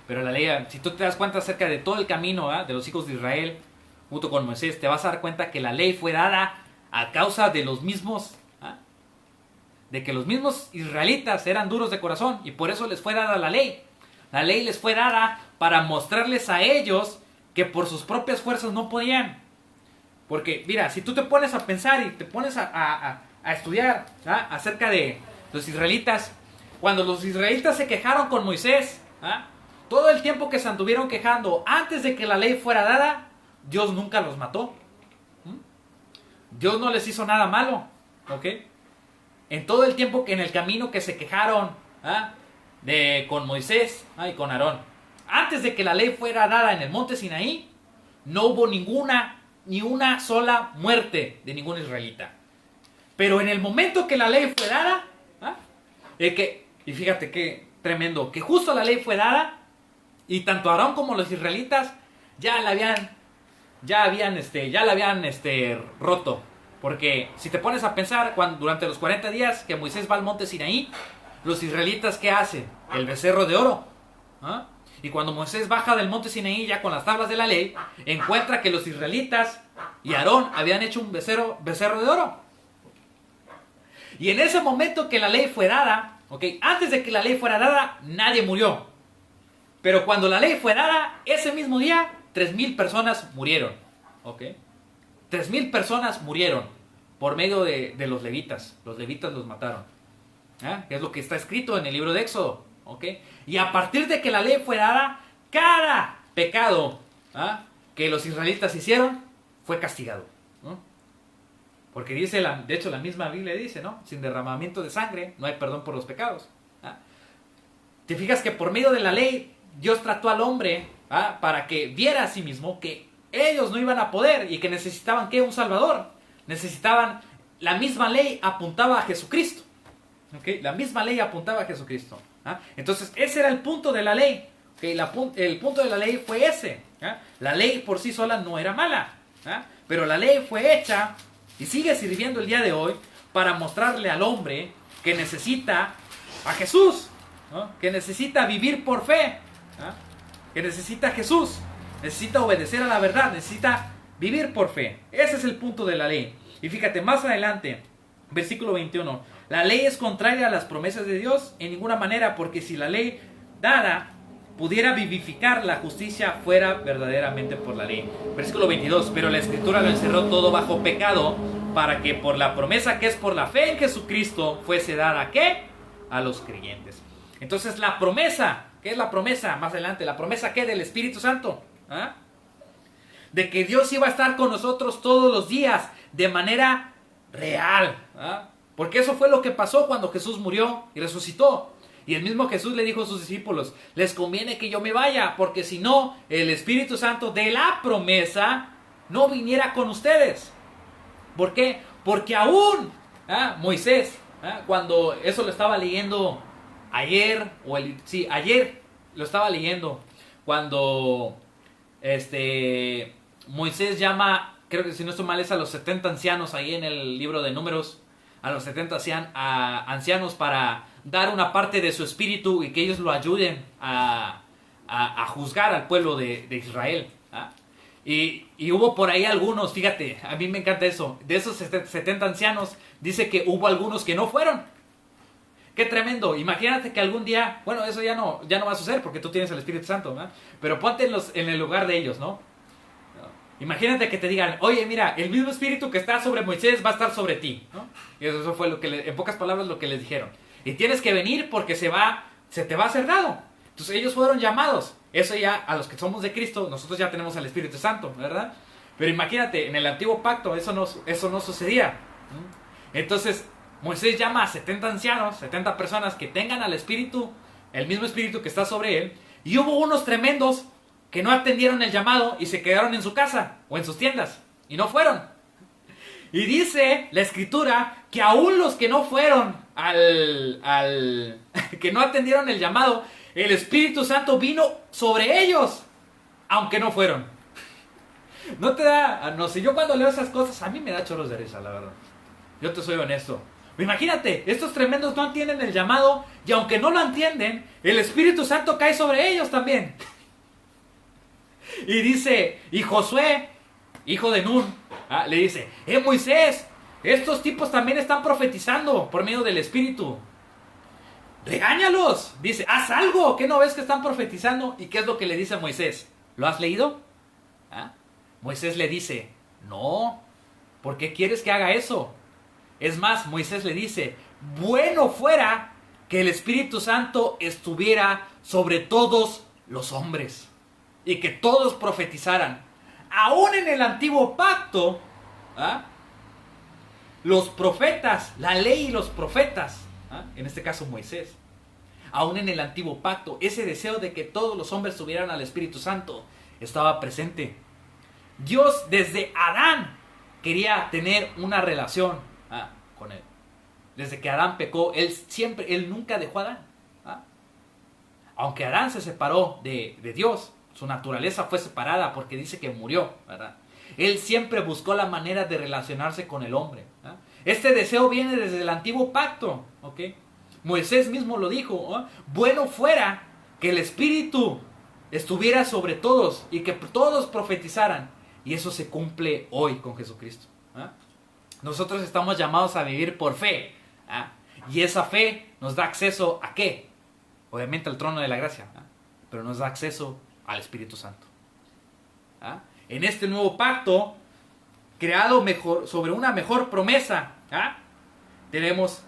Pero la ley, si tú te das cuenta acerca de todo el camino de los hijos de Israel, junto con Moisés, te vas a dar cuenta que la ley fue dada a causa de los mismos, de que los mismos israelitas eran duros de corazón y por eso les fue dada la ley. La ley les fue dada para mostrarles a ellos que por sus propias fuerzas no podían. Porque, mira, si tú te pones a pensar y te pones a estudiar acerca de los israelitas, cuando los israelitas se quejaron con Moisés, todo el tiempo que se anduvieron quejando antes de que la ley fuera dada, Dios nunca los mató. Dios no les hizo nada malo, ¿ok? En todo el tiempo que en el camino que se quejaron con Moisés y con Aarón, antes de que la ley fuera dada en el monte Sinaí, no hubo ni una sola muerte de ningún israelita. Pero en el momento que la ley fue dada, y fíjate qué tremendo, que justo la ley fue dada, y tanto Aarón como los israelitas ya la habían roto. Porque si te pones a pensar, durante los 40 días que Moisés va al monte Sinaí, los israelitas, ¿qué hacen? El becerro de oro. Y cuando Moisés baja del monte Sinaí ya con las tablas de la ley, encuentra que los israelitas y Aarón habían hecho un becerro de oro. Y en ese momento que la ley fue dada, antes de que la ley fuera dada, nadie murió. Pero cuando la ley fue dada, ese mismo día, 3,000 personas murieron. 3,000 personas murieron por medio de los levitas. Los levitas los mataron. Que es lo que está escrito en el libro de Éxodo. Y a partir de que la ley fue dada, cada pecado que los israelitas hicieron fue castigado, ¿no? Porque dice, de hecho la misma Biblia dice, ¿no? Sin derramamiento de sangre no hay perdón por los pecados. ¿Ah? Te fijas que por medio de la ley Dios trató al hombre, ¿ah?, para que viera a sí mismo que ellos no iban a poder y que necesitaban, ¿qué? Un Salvador. Necesitaban, la misma ley apuntaba a Jesucristo. ¿Okay? La misma ley apuntaba a Jesucristo. ¿Ah? Entonces ese era el punto de la ley. ¿Okay? El punto de la ley fue ese. ¿Ah? La ley por sí sola no era mala. ¿Ah? Pero la ley fue hecha y sigue sirviendo el día de hoy para mostrarle al hombre que necesita a Jesús, ¿no? Que necesita vivir por fe, ¿no? Que necesita a Jesús, necesita obedecer a la verdad, necesita vivir por fe. Ese es el punto de la ley. Y fíjate, más adelante, versículo 21, la ley es contraria a las promesas de Dios en ninguna manera, porque si la ley dada pudiera vivificar, la justicia fuera verdaderamente por la ley. Versículo 22, pero la Escritura lo encerró todo bajo pecado, para que por la promesa que es por la fe en Jesucristo fuese dada ¿a qué? A los creyentes. Entonces la promesa, ¿qué es la promesa? Más adelante, la promesa ¿qué? Del Espíritu Santo. ¿Ah? De que Dios iba a estar con nosotros todos los días, de manera real. ¿Ah? Porque eso fue lo que pasó cuando Jesús murió y resucitó. Y el mismo Jesús le dijo a sus discípulos, les conviene que yo me vaya, porque si no, el Espíritu Santo de la promesa no viniera con ustedes. ¿Por qué? Porque aún Moisés, cuando eso lo estaba leyendo ayer, ayer lo estaba leyendo, cuando Moisés llama, creo que si no estoy mal es a los 70 ancianos ahí en el libro de Números, a los 70 ancianos para dar una parte de su espíritu y que ellos lo ayuden a juzgar al pueblo de Israel. ¿Ah? Y hubo por ahí algunos, fíjate, a mí me encanta eso, de esos 70 ancianos, dice que hubo algunos que no fueron. ¡Qué tremendo! Imagínate que algún día, bueno, eso ya no va a suceder porque tú tienes el Espíritu Santo, ¿no? Pero ponte en el lugar de ellos, ¿no? Imagínate que te digan, oye, mira, el mismo espíritu que está sobre Moisés va a estar sobre ti, ¿no? Y eso fue lo que, en pocas palabras, lo que les dijeron. Y tienes que venir porque se te va a ser dado. Entonces ellos fueron llamados. Eso ya, a los que somos de Cristo, nosotros ya tenemos al Espíritu Santo, ¿verdad? Pero imagínate, en el antiguo pacto eso no sucedía. Entonces Moisés llama a 70 ancianos, 70 personas que tengan al Espíritu, el mismo Espíritu que está sobre él. Y hubo unos tremendos que no atendieron el llamado y se quedaron en su casa o en sus tiendas y no fueron. Y dice la Escritura que aún los que no fueron que no atendieron el llamado, el Espíritu Santo vino sobre ellos, aunque no fueron. No te da, no sé, yo cuando leo esas cosas a mí me da chorros de risa, la verdad. Yo te soy honesto. Imagínate, estos tremendos no entienden el llamado y aunque no lo entienden, el Espíritu Santo cae sobre ellos también. Y dice, y Josué, hijo de Nun, le dice, Moisés, estos tipos también están profetizando por medio del Espíritu. Regáñalos, dice, haz algo, ¿qué no ves que están profetizando? ¿Y qué es lo que le dice a Moisés? ¿Lo has leído? Moisés le dice, no, ¿por qué quieres que haga eso? Es más, Moisés le dice, bueno fuera que el Espíritu Santo estuviera sobre todos los hombres y que todos profetizaran. Aún en el antiguo pacto, los profetas, la ley y los profetas, en este caso Moisés, aún en el antiguo pacto, ese deseo de que todos los hombres tuvieran al Espíritu Santo estaba presente. Dios desde Adán quería tener una relación con él. Desde que Adán pecó, él nunca dejó a Adán. Aunque Adán se separó de Dios, su naturaleza fue separada porque dice que murió, ¿verdad? Él siempre buscó la manera de relacionarse con el hombre. Este deseo viene desde el antiguo pacto, ¿ok? Moisés mismo lo dijo, bueno fuera que el Espíritu estuviera sobre todos y que todos profetizaran. Y eso se cumple hoy con Jesucristo. Nosotros estamos llamados a vivir por fe. Y esa fe nos da acceso ¿a qué? Obviamente al trono de la gracia, pero nos da acceso al Espíritu Santo. En este nuevo pacto, creado sobre una mejor promesa, tenemos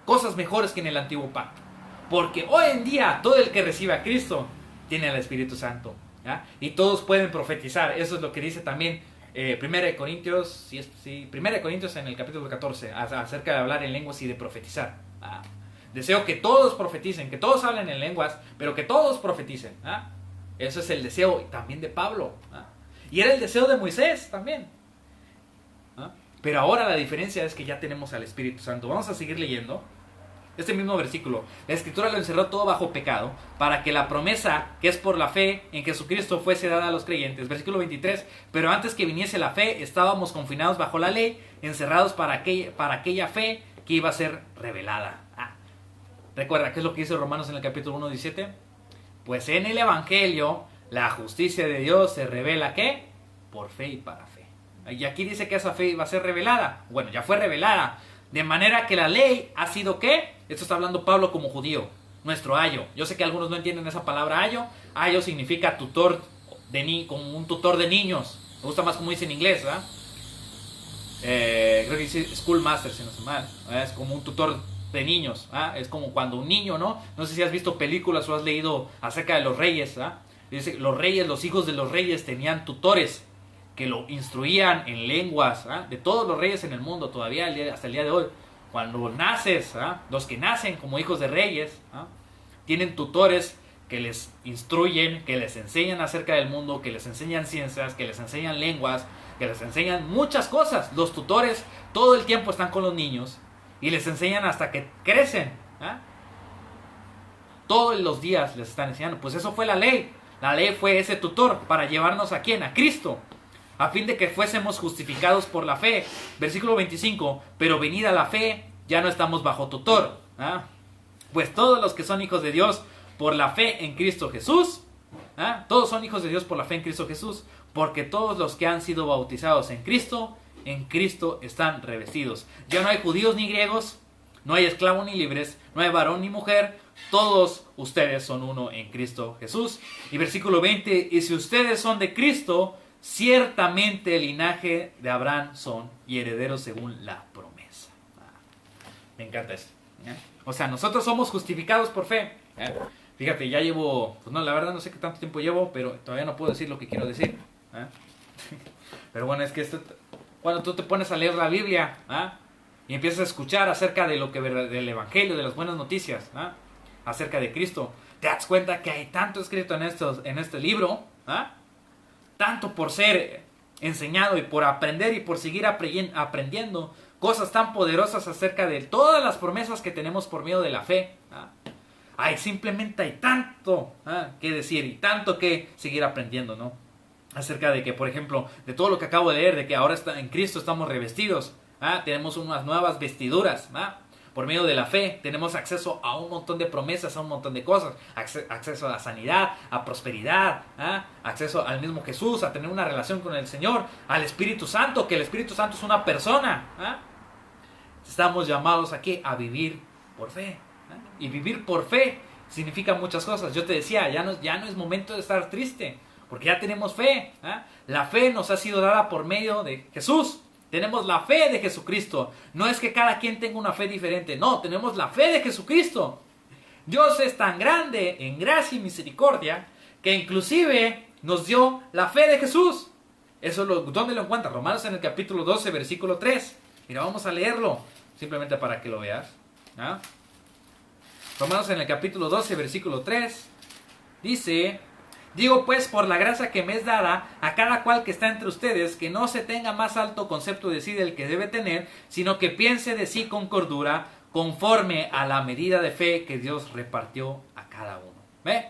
cosas mejores que en el antiguo pacto. Porque hoy en día todo el que recibe a Cristo tiene el Espíritu Santo. ¿ah? Y todos pueden profetizar. Eso es lo que dice también Primera de Corintios, Primera de Corintios en el capítulo 14, acerca de hablar en lenguas y de profetizar. ¿Ah? Deseo que todos profeticen, que todos hablen en lenguas, pero que todos profeticen. ¿Ah? Eso es el deseo también de Pablo. ¿Ah? Y era el deseo de Moisés también. ¿Ah? Pero ahora la diferencia es que ya tenemos al Espíritu Santo. Vamos a seguir leyendo este mismo versículo. La Escritura lo encerró todo bajo pecado, para que la promesa, que es por la fe en Jesucristo, fuese dada a los creyentes. Versículo 23. Pero antes que viniese la fe, estábamos confinados bajo la ley, encerrados para aquella fe que iba a ser revelada. Recuerda, ¿qué es lo que dice Romanos en el capítulo 1:17? Pues en el Evangelio, la justicia de Dios se revela, ¿qué? Por fe y para fe. Y aquí dice que esa fe iba a ser revelada. Bueno, ya fue revelada. De manera que la ley ha sido, ¿qué? Esto está hablando Pablo como judío, nuestro ayo. Yo sé que algunos no entienden esa palabra ayo. Ayo significa tutor, como un tutor de niños. Me gusta más como dice en inglés, ¿verdad? Creo que dice schoolmaster, si no sé mal. Es como un tutor de niños. Es como cuando un niño, ¿no? No sé si has visto películas o has leído acerca de los reyes. Dice, los reyes, los hijos de los reyes tenían tutores que lo instruían en lenguas, de todos los reyes en el mundo, todavía hasta el día de hoy. Cuando naces, los que nacen como hijos de reyes, tienen tutores que les instruyen, que les enseñan acerca del mundo, que les enseñan ciencias, que les enseñan lenguas, que les enseñan muchas cosas. Los tutores todo el tiempo están con los niños y les enseñan hasta que crecen. Todos los días les están enseñando. Pues eso fue la ley. La ley fue ese tutor para llevarnos a ¿quién? A Cristo, a fin de que fuésemos justificados por la fe. Versículo 25. Pero venida la fe, ya no estamos bajo tutor. Pues todos los que son hijos de Dios por la fe en Cristo Jesús, todos son hijos de Dios por la fe en Cristo Jesús, porque todos los que han sido bautizados en Cristo están revestidos. Ya no hay judíos ni griegos, no hay esclavos ni libres, no hay varón ni mujer, todos ustedes son uno en Cristo Jesús. Y versículo 20. Y si ustedes son de Cristo, ciertamente el linaje de Abraham son y herederos según la promesa. Me encanta eso. O sea, nosotros somos justificados por fe. Fíjate, ya llevo, pues no, la verdad no sé qué tanto tiempo llevo, pero todavía no puedo decir lo que quiero decir. Pero bueno, es que cuando tú te pones a leer la Biblia, y empiezas a escuchar acerca de lo que del Evangelio, de las buenas noticias, acerca de Cristo, te das cuenta que hay tanto escrito en este libro, tanto por ser enseñado y por aprender y por seguir aprendiendo cosas tan poderosas acerca de todas las promesas que tenemos por medio de la fe. Simplemente hay tanto que decir y tanto que seguir aprendiendo, ¿no? Acerca de que, por ejemplo, de todo lo que acabo de leer, de que ahora en Cristo estamos revestidos, tenemos unas nuevas vestiduras, por medio de la fe tenemos acceso a un montón de promesas, a un montón de cosas, acceso a la sanidad, a prosperidad, acceso al mismo Jesús, a tener una relación con el Señor, al Espíritu Santo, que el Espíritu Santo es una persona. Estamos llamados aquí a vivir por fe, y vivir por fe significa muchas cosas. Yo te decía, ya no es momento de estar triste, porque ya tenemos fe. La fe nos ha sido dada por medio de Jesús. Tenemos la fe de Jesucristo. No es que cada quien tenga una fe diferente. No, tenemos la fe de Jesucristo. Dios es tan grande en gracia y misericordia que inclusive nos dio la fe de Jesús. Eso ¿dónde lo encuentras? Romanos en el capítulo 12, versículo 3. Mira, vamos a leerlo, simplemente para que lo veas. Romanos en el capítulo 12, versículo 3. Dice: digo pues, por la gracia que me es dada a cada cual que está entre ustedes, que no se tenga más alto concepto de sí del que debe tener, sino que piense de sí con cordura, conforme a la medida de fe que Dios repartió a cada uno. ¿Ve?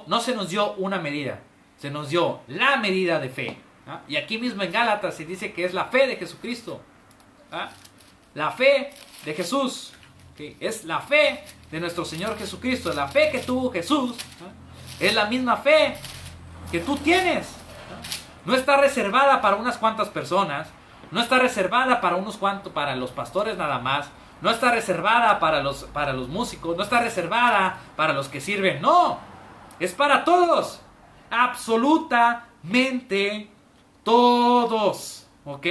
No se nos dio una medida, se nos dio la medida de fe. Y aquí mismo en Gálatas se dice que es la fe de Jesucristo. La fe de Jesús. Es la fe de nuestro Señor Jesucristo. La fe que tuvo Jesús es la misma fe que tú tienes. No está reservada para unas cuantas personas. No está reservada para para los pastores nada más. No está reservada para los músicos. No está reservada para los que sirven. No, es para todos. Absolutamente todos. ¿Ok?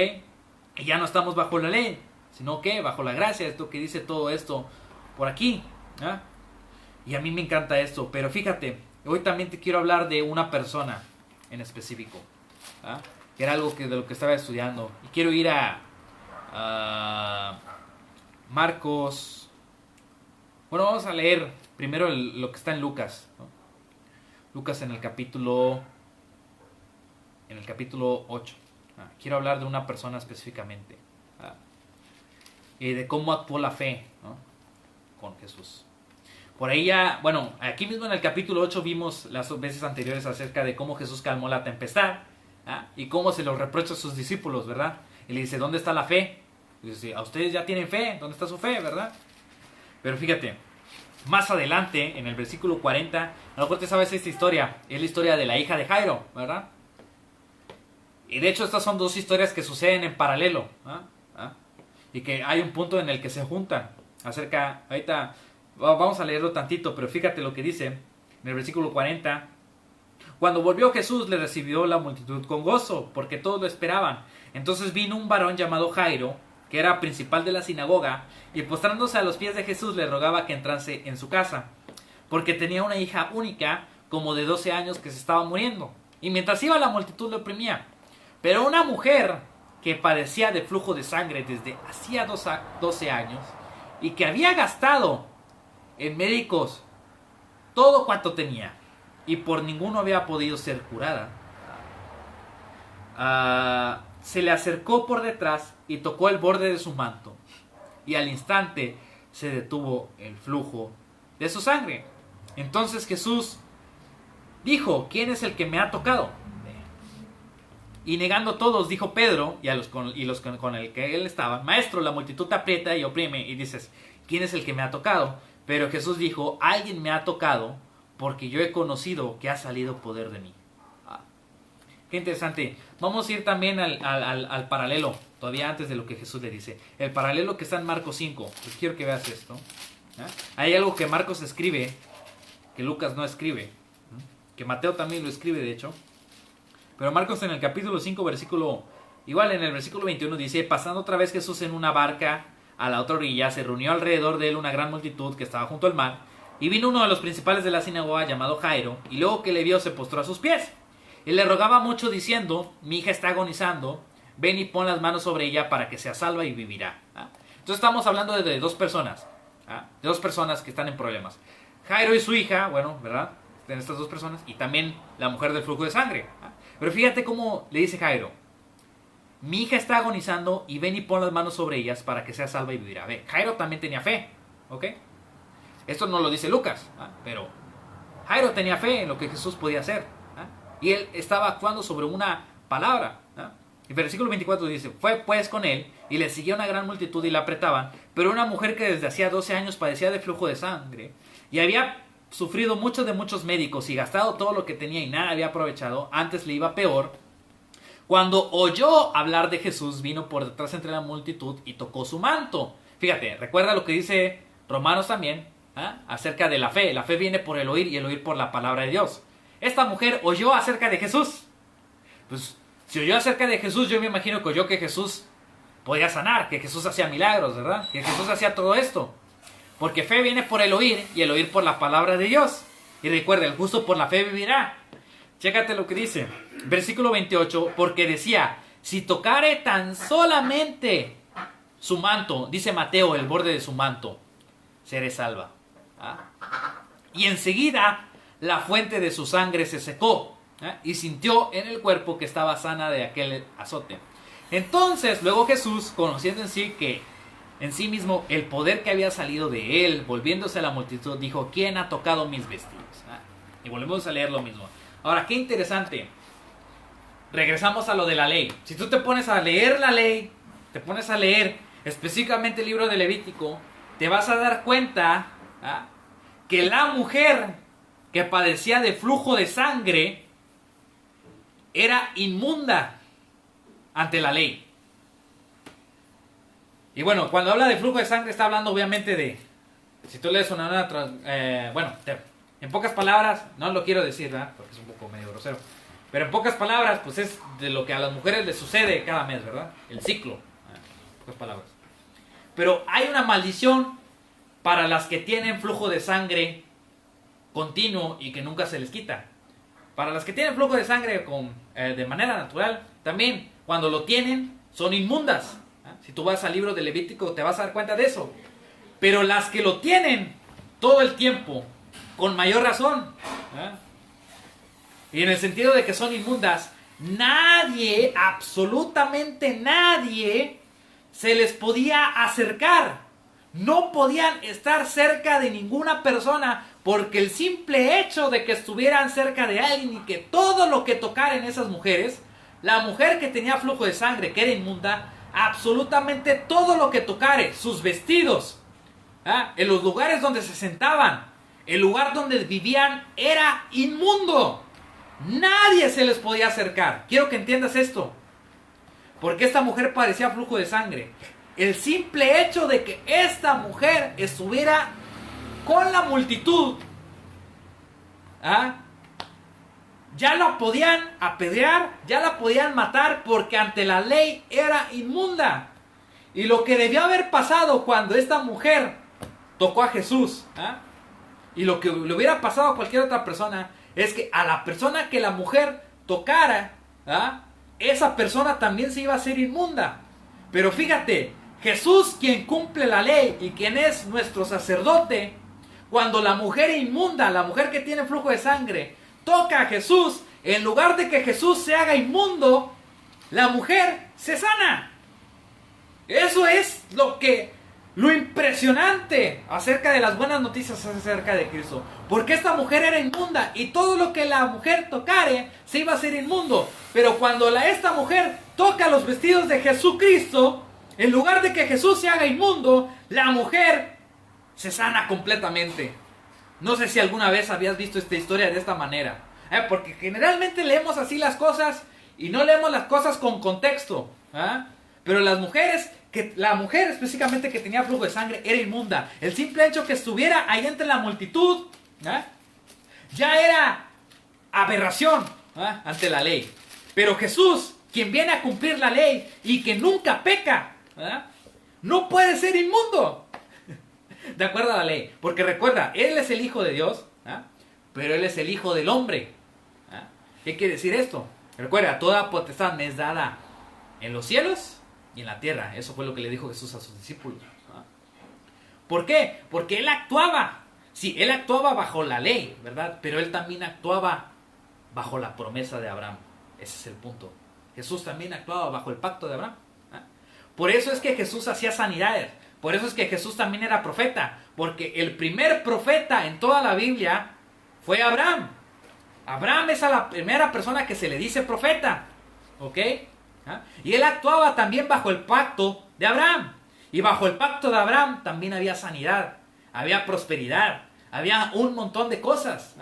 Y ya no estamos bajo la ley, sino que bajo la gracia. Esto que dice todo esto por aquí. Y a mí me encanta esto. Pero fíjate, Hoy también te quiero hablar de una persona en específico, ¿ah? Que era algo de lo que estaba estudiando. Y quiero ir a Marcos. Bueno, vamos a leer primero lo que está en Lucas, ¿no? Lucas en el capítulo 8. Quiero hablar de una persona específicamente, y de cómo actuó la fe, ¿no?, con Jesús. Por ahí ya, bueno, aquí mismo en el capítulo 8 vimos las veces anteriores acerca de cómo Jesús calmó la tempestad, y cómo se lo reprocha a sus discípulos, ¿verdad? Y le dice, ¿dónde está la fe? Y dice, a ustedes ya tienen fe, ¿dónde está su fe, verdad? Pero fíjate, más adelante, en el versículo 40, a lo mejor te sabes esta historia, es la historia de la hija de Jairo, ¿verdad? Y de hecho estas son dos historias que suceden en paralelo, y que hay un punto en el que se juntan. Ahorita vamos a leerlo tantito, pero fíjate lo que dice en el versículo 40. Cuando volvió Jesús, le recibió la multitud con gozo, porque todos lo esperaban. Entonces vino un varón llamado Jairo, que era principal de la sinagoga, y postrándose a los pies de Jesús le rogaba que entrase en su casa, porque tenía una hija única, como de 12 años, que se estaba muriendo. Y mientras iba la multitud le oprimía. Pero una mujer que padecía de flujo de sangre desde hacía 12 años, y que había gastado en médicos todo cuanto tenía, y por ninguno había podido ser curada, se le acercó por detrás y tocó el borde de su manto, y al instante se detuvo el flujo de su sangre. Entonces Jesús dijo, ¿quién es el que me ha tocado? Y negando todos, dijo Pedro y los con el que él estaba, Maestro, la multitud te aprieta y oprime, y dices, ¿quién es el que me ha tocado? Pero Jesús dijo, alguien me ha tocado, porque yo he conocido que ha salido poder de mí. Qué interesante. Vamos a ir también al paralelo, todavía antes de lo que Jesús le dice. El paralelo que está en Marcos 5. Pues quiero que veas esto. Hay algo que Marcos escribe, que Lucas no escribe, que Mateo también lo escribe, de hecho. Pero Marcos en el capítulo 5, igual en el versículo 21 dice, pasando otra vez Jesús en una barca a la otra orilla, se reunió alrededor de él una gran multitud que estaba junto al mar, y vino uno de los principales de la sinagoga llamado Jairo, y luego que le vio se postró a sus pies, y le rogaba mucho diciendo, mi hija está agonizando, ven y pon las manos sobre ella para que sea salva y vivirá. Entonces estamos hablando de dos personas, de dos personas que están en problemas. Jairo y su hija, bueno, ¿verdad? En estas dos personas, y también la mujer del flujo de sangre. Pero fíjate cómo le dice Jairo, mi hija está agonizando y ven y pon las manos sobre ellas para que sea salva y vivirá. Ve, Jairo también tenía fe, ¿ok? Esto no lo dice Lucas, pero Jairo tenía fe en lo que Jesús podía hacer, y él estaba actuando sobre una palabra. El versículo 24 dice, fue pues con él y le siguió una gran multitud y la apretaban, pero una mujer que desde hacía 12 años padecía de flujo de sangre y había sufrido mucho de muchos médicos y gastado todo lo que tenía y nada había aprovechado, antes le iba peor. Cuando oyó hablar de Jesús, vino por detrás entre la multitud y tocó su manto. Fíjate, recuerda lo que dice Romanos también, acerca de la fe. La fe viene por el oír y el oír por la palabra de Dios. Esta mujer oyó acerca de Jesús. Pues si oyó acerca de Jesús, yo me imagino que oyó que Jesús podía sanar, que Jesús hacía milagros, ¿verdad? Que Jesús hacía todo esto. Porque fe viene por el oír y el oír por la palabra de Dios. Y recuerda, el justo por la fe vivirá. Chécate lo que dice. Versículo 28, porque decía, si tocare tan solamente su manto, dice Mateo, el borde de su manto, seré salva. Y enseguida la fuente de su sangre se secó, y sintió en el cuerpo que estaba sana de aquel azote. Entonces, luego Jesús, conociendo en sí mismo el poder que había salido de él, volviéndose a la multitud, dijo, ¿quién ha tocado mis vestidos? Y volvemos a leer lo mismo. Ahora, qué interesante. Regresamos a lo de la ley. Si tú te pones a leer la ley, te pones a leer específicamente el libro de Levítico, te vas a dar cuenta que la mujer que padecía de flujo de sangre era inmunda ante la ley. Y bueno, cuando habla de flujo de sangre está hablando obviamente de, si tú lees una nueva, en pocas palabras, no lo quiero decir, ¿verdad? Porque es un poco medio grosero, pero en pocas palabras, pues es de lo que a las mujeres les sucede cada mes, ¿verdad? El ciclo, en pocas palabras. Pero hay una maldición para las que tienen flujo de sangre continuo y que nunca se les quita. Para las que tienen flujo de sangre de manera natural, también cuando lo tienen son inmundas. Si tú vas al libro de Levítico te vas a dar cuenta de eso. Pero las que lo tienen todo el tiempo, con mayor razón, y en el sentido de que son inmundas, nadie, absolutamente nadie, se les podía acercar. No podían estar cerca de ninguna persona porque el simple hecho de que estuvieran cerca de alguien y que todo lo que tocaran esas mujeres, la mujer que tenía flujo de sangre, que era inmunda, absolutamente todo lo que tocare, sus vestidos, en los lugares donde se sentaban, el lugar donde vivían, era inmundo. Nadie se les podía acercar. Quiero que entiendas esto. Porque esta mujer padecía flujo de sangre. El simple hecho de que esta mujer estuviera con la multitud, ya la podían apedrear, ya la podían matar, porque ante la ley era inmunda. Y lo que debió haber pasado cuando esta mujer tocó a Jesús, y lo que le hubiera pasado a cualquier otra persona, es que a la persona que la mujer tocara, esa persona también se iba a hacer inmunda. Pero fíjate, Jesús, quien cumple la ley y quien es nuestro sacerdote, cuando la mujer inmunda, la mujer que tiene flujo de sangre, toca a Jesús, en lugar de que Jesús se haga inmundo, la mujer se sana. Eso es lo impresionante acerca de las buenas noticias acerca de Cristo. Porque esta mujer era inmunda y todo lo que la mujer tocare se iba a hacer inmundo. Pero cuando esta mujer toca los vestidos de Jesucristo, en lugar de que Jesús se haga inmundo, la mujer se sana completamente. No sé si alguna vez habías visto esta historia de esta manera. Porque generalmente leemos así las cosas y no leemos las cosas con contexto. Pero la mujer específicamente que tenía flujo de sangre era inmunda. El simple hecho que estuviera ahí entre la multitud ya era aberración ante la ley. Pero Jesús, quien viene a cumplir la ley y que nunca peca, no puede ser inmundo de acuerdo a la ley. Porque recuerda, Él es el Hijo de Dios, pero Él es el Hijo del hombre. ¿Qué quiere decir esto? Recuerda, toda potestad me es dada en los cielos y en la tierra. Eso fue lo que le dijo Jesús a sus discípulos. ¿Por qué? Porque Él actuaba. Sí, Él actuaba bajo la ley, ¿verdad? Pero Él también actuaba bajo la promesa de Abraham. Ese es el punto. Jesús también actuaba bajo el pacto de Abraham. Por eso es que Jesús hacía sanidades. Por eso es que Jesús también era profeta. Porque el primer profeta en toda la Biblia fue Abraham. Abraham es a la primera persona que se le dice profeta. ¿Ok? Y él actuaba también bajo el pacto de Abraham. Y bajo el pacto de Abraham también había sanidad, había prosperidad, había un montón de cosas.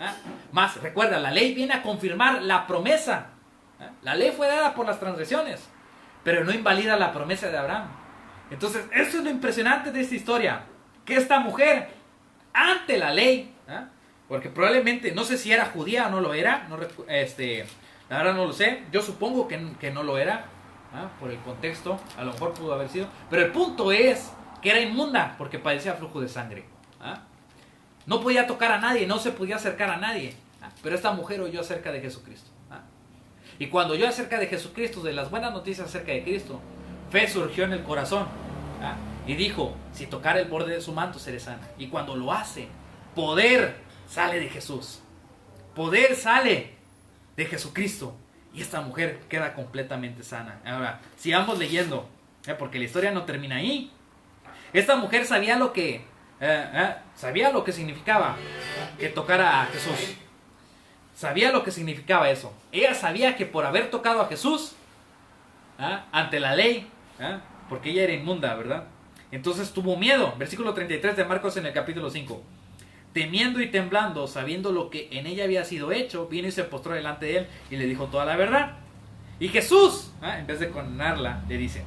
Más, recuerda, la ley viene a confirmar la promesa. La ley fue dada por las transgresiones, pero no invalida la promesa de Abraham. Entonces, eso es lo impresionante de esta historia. Que esta mujer, ante la ley, porque probablemente, no sé si era judía o no lo era, la verdad no lo sé, yo supongo que no lo era, por el contexto, a lo mejor pudo haber sido, pero el punto es que era inmunda porque padecía flujo de sangre. No podía tocar a nadie, no se podía acercar a nadie, pero esta mujer oyó acerca de Jesucristo. Y cuando oyó acerca de Jesucristo, de las buenas noticias acerca de Cristo, fe surgió en el corazón, y dijo, si tocara el borde de su manto seré sana. Y cuando lo hace, poder sale de Jesús, poder sale de Jesucristo, y esta mujer queda completamente sana. Ahora, sigamos leyendo, porque la historia no termina ahí. Esta mujer sabía lo que significaba que tocara a Jesús. Sabía lo que significaba eso. Ella sabía que por haber tocado a Jesús, ante la ley, porque ella era inmunda, ¿verdad? Entonces tuvo miedo. Versículo 33 de Marcos en el capítulo 5. Temiendo y temblando, sabiendo lo que en ella había sido hecho, vino y se postró delante de él y le dijo toda la verdad. Y Jesús, en vez de condenarla, le dice,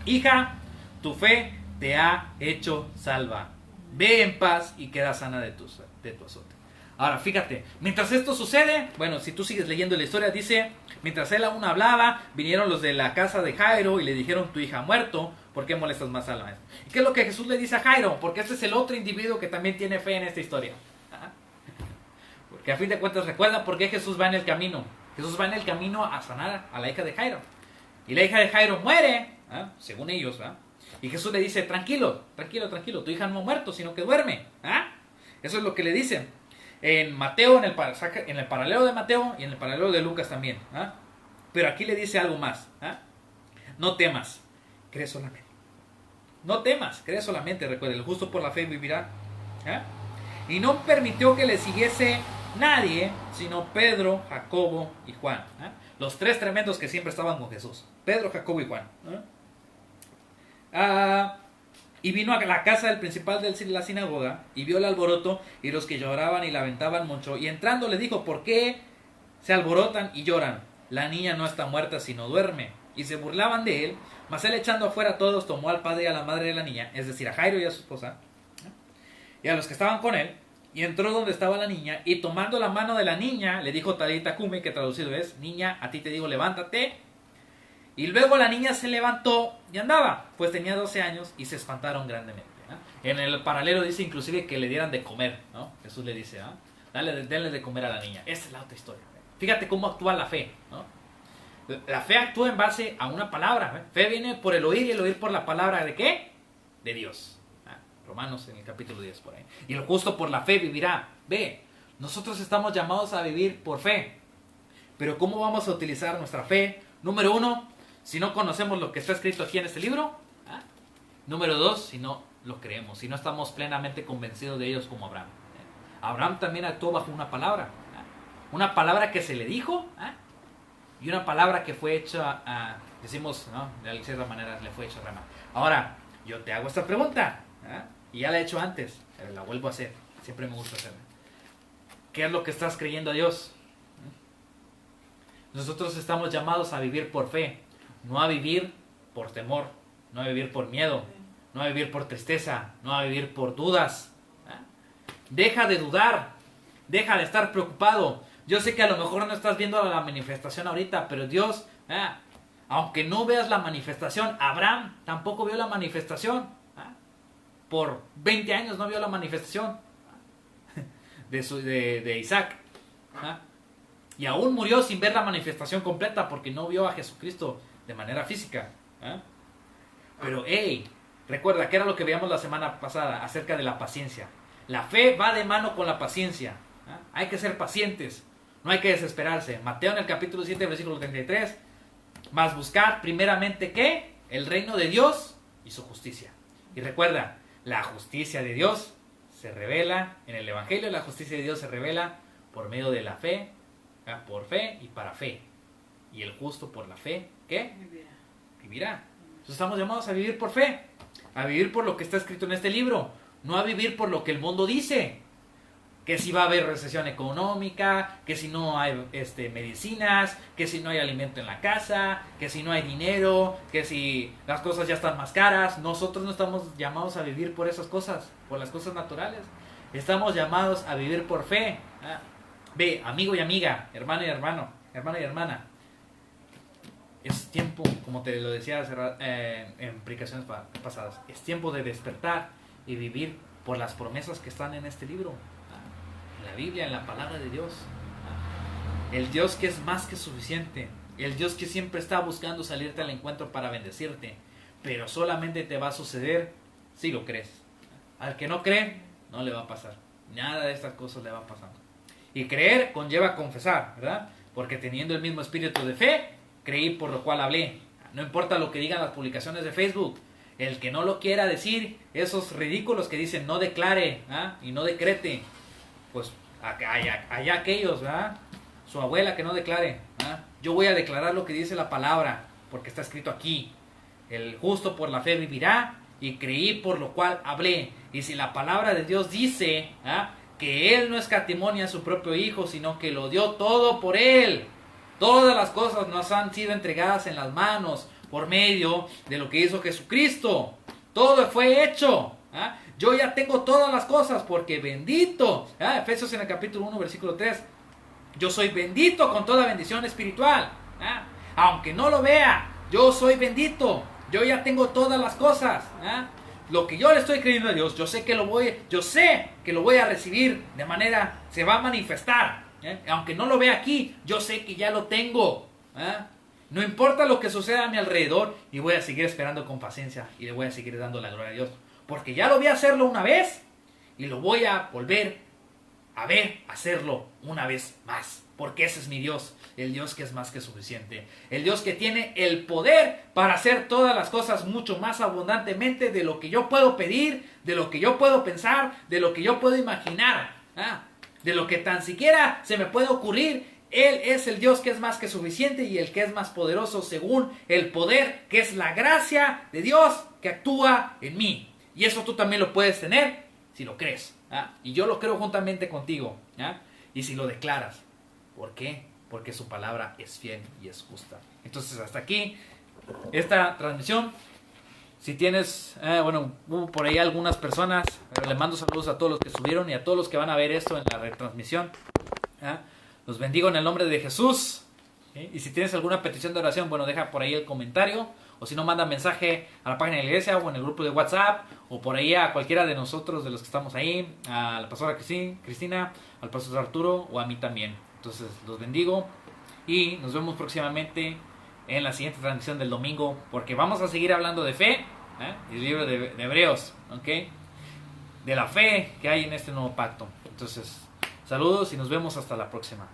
hija, tu fe te ha hecho salva. Ve en paz y queda sana de tu azote. Ahora, fíjate, mientras esto sucede, bueno, si tú sigues leyendo la historia, dice, mientras él aún hablaba, vinieron los de la casa de Jairo y le dijeron, tu hija ha muerto, ¿por qué molestas más a la maestra? ¿Y qué es lo que Jesús le dice a Jairo? Porque este es el otro individuo que también tiene fe en esta historia. que a fin de cuentas recuerda por qué Jesús va en el camino. Jesús va en el camino a sanar a la hija de Jairo. Y la hija de Jairo muere, ¿ah? Según ellos, ¿ah? Y Jesús le dice, tranquilo, tranquilo, tranquilo, tu hija no ha muerto, sino que duerme. ¿Ah? Eso es lo que le dicen. En Mateo, en el paralelo de Mateo y en el paralelo de Lucas también. ¿Ah? Pero aquí le dice algo más. ¿Ah? No temas, cree solamente. No temas, cree solamente, recuerda, el justo por la fe vivirá. ¿Ah? Y no permitió que le siguiese nadie, sino Pedro, Jacobo y Juan. ¿Ah? Los tres tremendos que siempre estaban con Jesús. Pedro, Jacobo y Juan. Y vino a la casa del principal de la sinagoga y vio el alboroto y los que lloraban y lamentaban mucho. Y entrando le dijo, ¿por qué se alborotan y lloran? La niña no está muerta, sino duerme. Y se burlaban de él, mas él echando afuera a todos, tomó al padre y a la madre de la niña, es decir, a Jairo y a su esposa, y a los que estaban con él, y entró donde estaba la niña, y tomando la mano de la niña, le dijo Talita Cume, que traducido es, niña, a ti te digo, levántate. Y luego la niña se levantó y andaba, pues tenía 12 años, y se espantaron grandemente. ¿No? En el paralelo dice inclusive que le dieran de comer, ¿no? Jesús le dice, ¿no? Denle de comer a la niña. Esa es la otra historia. Fíjate cómo actúa la fe, ¿no? La fe actúa en base a una palabra. Fe viene por el oír y el oír por la palabra ¿de qué? De Dios. Romanos en el capítulo 10 por ahí. Y el justo por la fe vivirá. Ve, nosotros estamos llamados a vivir por fe. Pero ¿cómo vamos a utilizar nuestra fe? Número 1, si no conocemos lo que está escrito aquí en este libro. Número 2, si no lo creemos, si no estamos plenamente convencidos de ellos como Abraham. Abraham también actuó bajo una palabra. Una palabra que se le dijo. Y una palabra que fue hecha, decimos, ¿no? De cierta manera le fue hecha rama. Ahora, yo te hago esta pregunta, y ya la he hecho antes, pero la vuelvo a hacer, siempre me gusta hacerla. ¿Qué es lo que estás creyendo a Dios? Nosotros estamos llamados a vivir por fe, no a vivir por temor, no a vivir por miedo, no a vivir por tristeza, no a vivir por dudas. Deja de dudar, deja de estar preocupado. Yo sé que a lo mejor no estás viendo la manifestación ahorita, pero Dios, aunque no veas la manifestación, Abraham tampoco vio la manifestación. Por 20 años no vio la manifestación de Isaac. Y aún murió sin ver la manifestación completa porque no vio a Jesucristo de manera física. Pero, recuerda que era lo que veíamos la semana pasada acerca de la paciencia. La fe va de mano con la paciencia. Hay que ser pacientes. No hay que desesperarse. Mateo en el capítulo 7, versículo 33. Mas buscar primeramente, ¿qué? El reino de Dios y su justicia. Y recuerda, la justicia de Dios se revela en el Evangelio. La justicia de Dios se revela por medio de la fe, por fe y para fe. Y el justo por la fe, ¿qué? Vivirá. Entonces estamos llamados a vivir por fe. A vivir por lo que está escrito en este libro. No a vivir por lo que el mundo dice. Que si va a haber recesión económica, que si no hay medicinas, que si no hay alimento en la casa, que si no hay dinero, que si las cosas ya están más caras. Nosotros no estamos llamados a vivir por esas cosas, por las cosas naturales. Estamos llamados a vivir por fe. Ve, amigo y amiga, hermano y hermano, hermana y hermana. Es tiempo, como te lo decía en predicaciones pasadas, es tiempo de despertar y vivir por las promesas que están en este libro. La Biblia, en la palabra de Dios. El Dios que es más que suficiente. El Dios que siempre está buscando salirte al encuentro para bendecirte. Pero solamente te va a suceder si lo crees. Al que no cree, no le va a pasar. Nada de estas cosas le va a pasar. Y creer conlleva confesar, ¿verdad? Porque teniendo el mismo espíritu de fe, creí por lo cual hablé. No importa lo que digan las publicaciones de Facebook. El que no lo quiera decir, esos ridículos que dicen no declare y no decrete. Pues allá aquellos, ¿verdad? Su abuela que no declare. Yo voy a declarar lo que dice la palabra, porque está escrito aquí. El justo por la fe vivirá, y creí por lo cual hablé. Y si la palabra de Dios dice que Él no escatimonia a su propio Hijo, sino que lo dio todo por Él. Todas las cosas nos han sido entregadas en las manos por medio de lo que hizo Jesucristo. Todo fue hecho. Yo ya tengo todas las cosas porque bendito. Efesios en el capítulo 1, versículo 3. Yo soy bendito con toda bendición espiritual. Aunque no lo vea, yo soy bendito. Yo ya tengo todas las cosas. lo que yo le estoy creyendo a Dios, yo sé que lo voy a recibir de manera, se va a manifestar. Aunque no lo vea aquí, yo sé que ya lo tengo. No importa lo que suceda a mi alrededor, y voy a seguir esperando con paciencia y le voy a seguir dando la gloria a Dios. Porque ya lo vi hacerlo una vez y lo voy a volver a ver hacerlo una vez más. Porque ese es mi Dios, el Dios que es más que suficiente. El Dios que tiene el poder para hacer todas las cosas mucho más abundantemente de lo que yo puedo pedir, de lo que yo puedo pensar, de lo que yo puedo imaginar. De lo que tan siquiera se me puede ocurrir. Él es el Dios que es más que suficiente y el que es más poderoso según el poder, que es la gracia de Dios que actúa en mí. Y eso tú también lo puedes tener si lo crees. Y yo lo creo juntamente contigo. Y si lo declaras. ¿Por qué? Porque su palabra es fiel y es justa. Entonces hasta aquí esta transmisión. Si tienes, hubo por ahí algunas personas, le mando saludos a todos los que subieron y a todos los que van a ver esto en la retransmisión. Los bendigo en el nombre de Jesús. Y si tienes alguna petición de oración, deja por ahí el comentario. O si no, manda mensaje a la página de la iglesia o en el grupo de WhatsApp. O por ahí a cualquiera de nosotros, de los que estamos ahí. A la pastora Cristina, al pastor Arturo o a mí también. Entonces, los bendigo. Y nos vemos próximamente en la siguiente transmisión del domingo. Porque vamos a seguir hablando de fe. El libro de Hebreos. De la fe que hay en este nuevo pacto. Entonces, saludos y nos vemos hasta la próxima.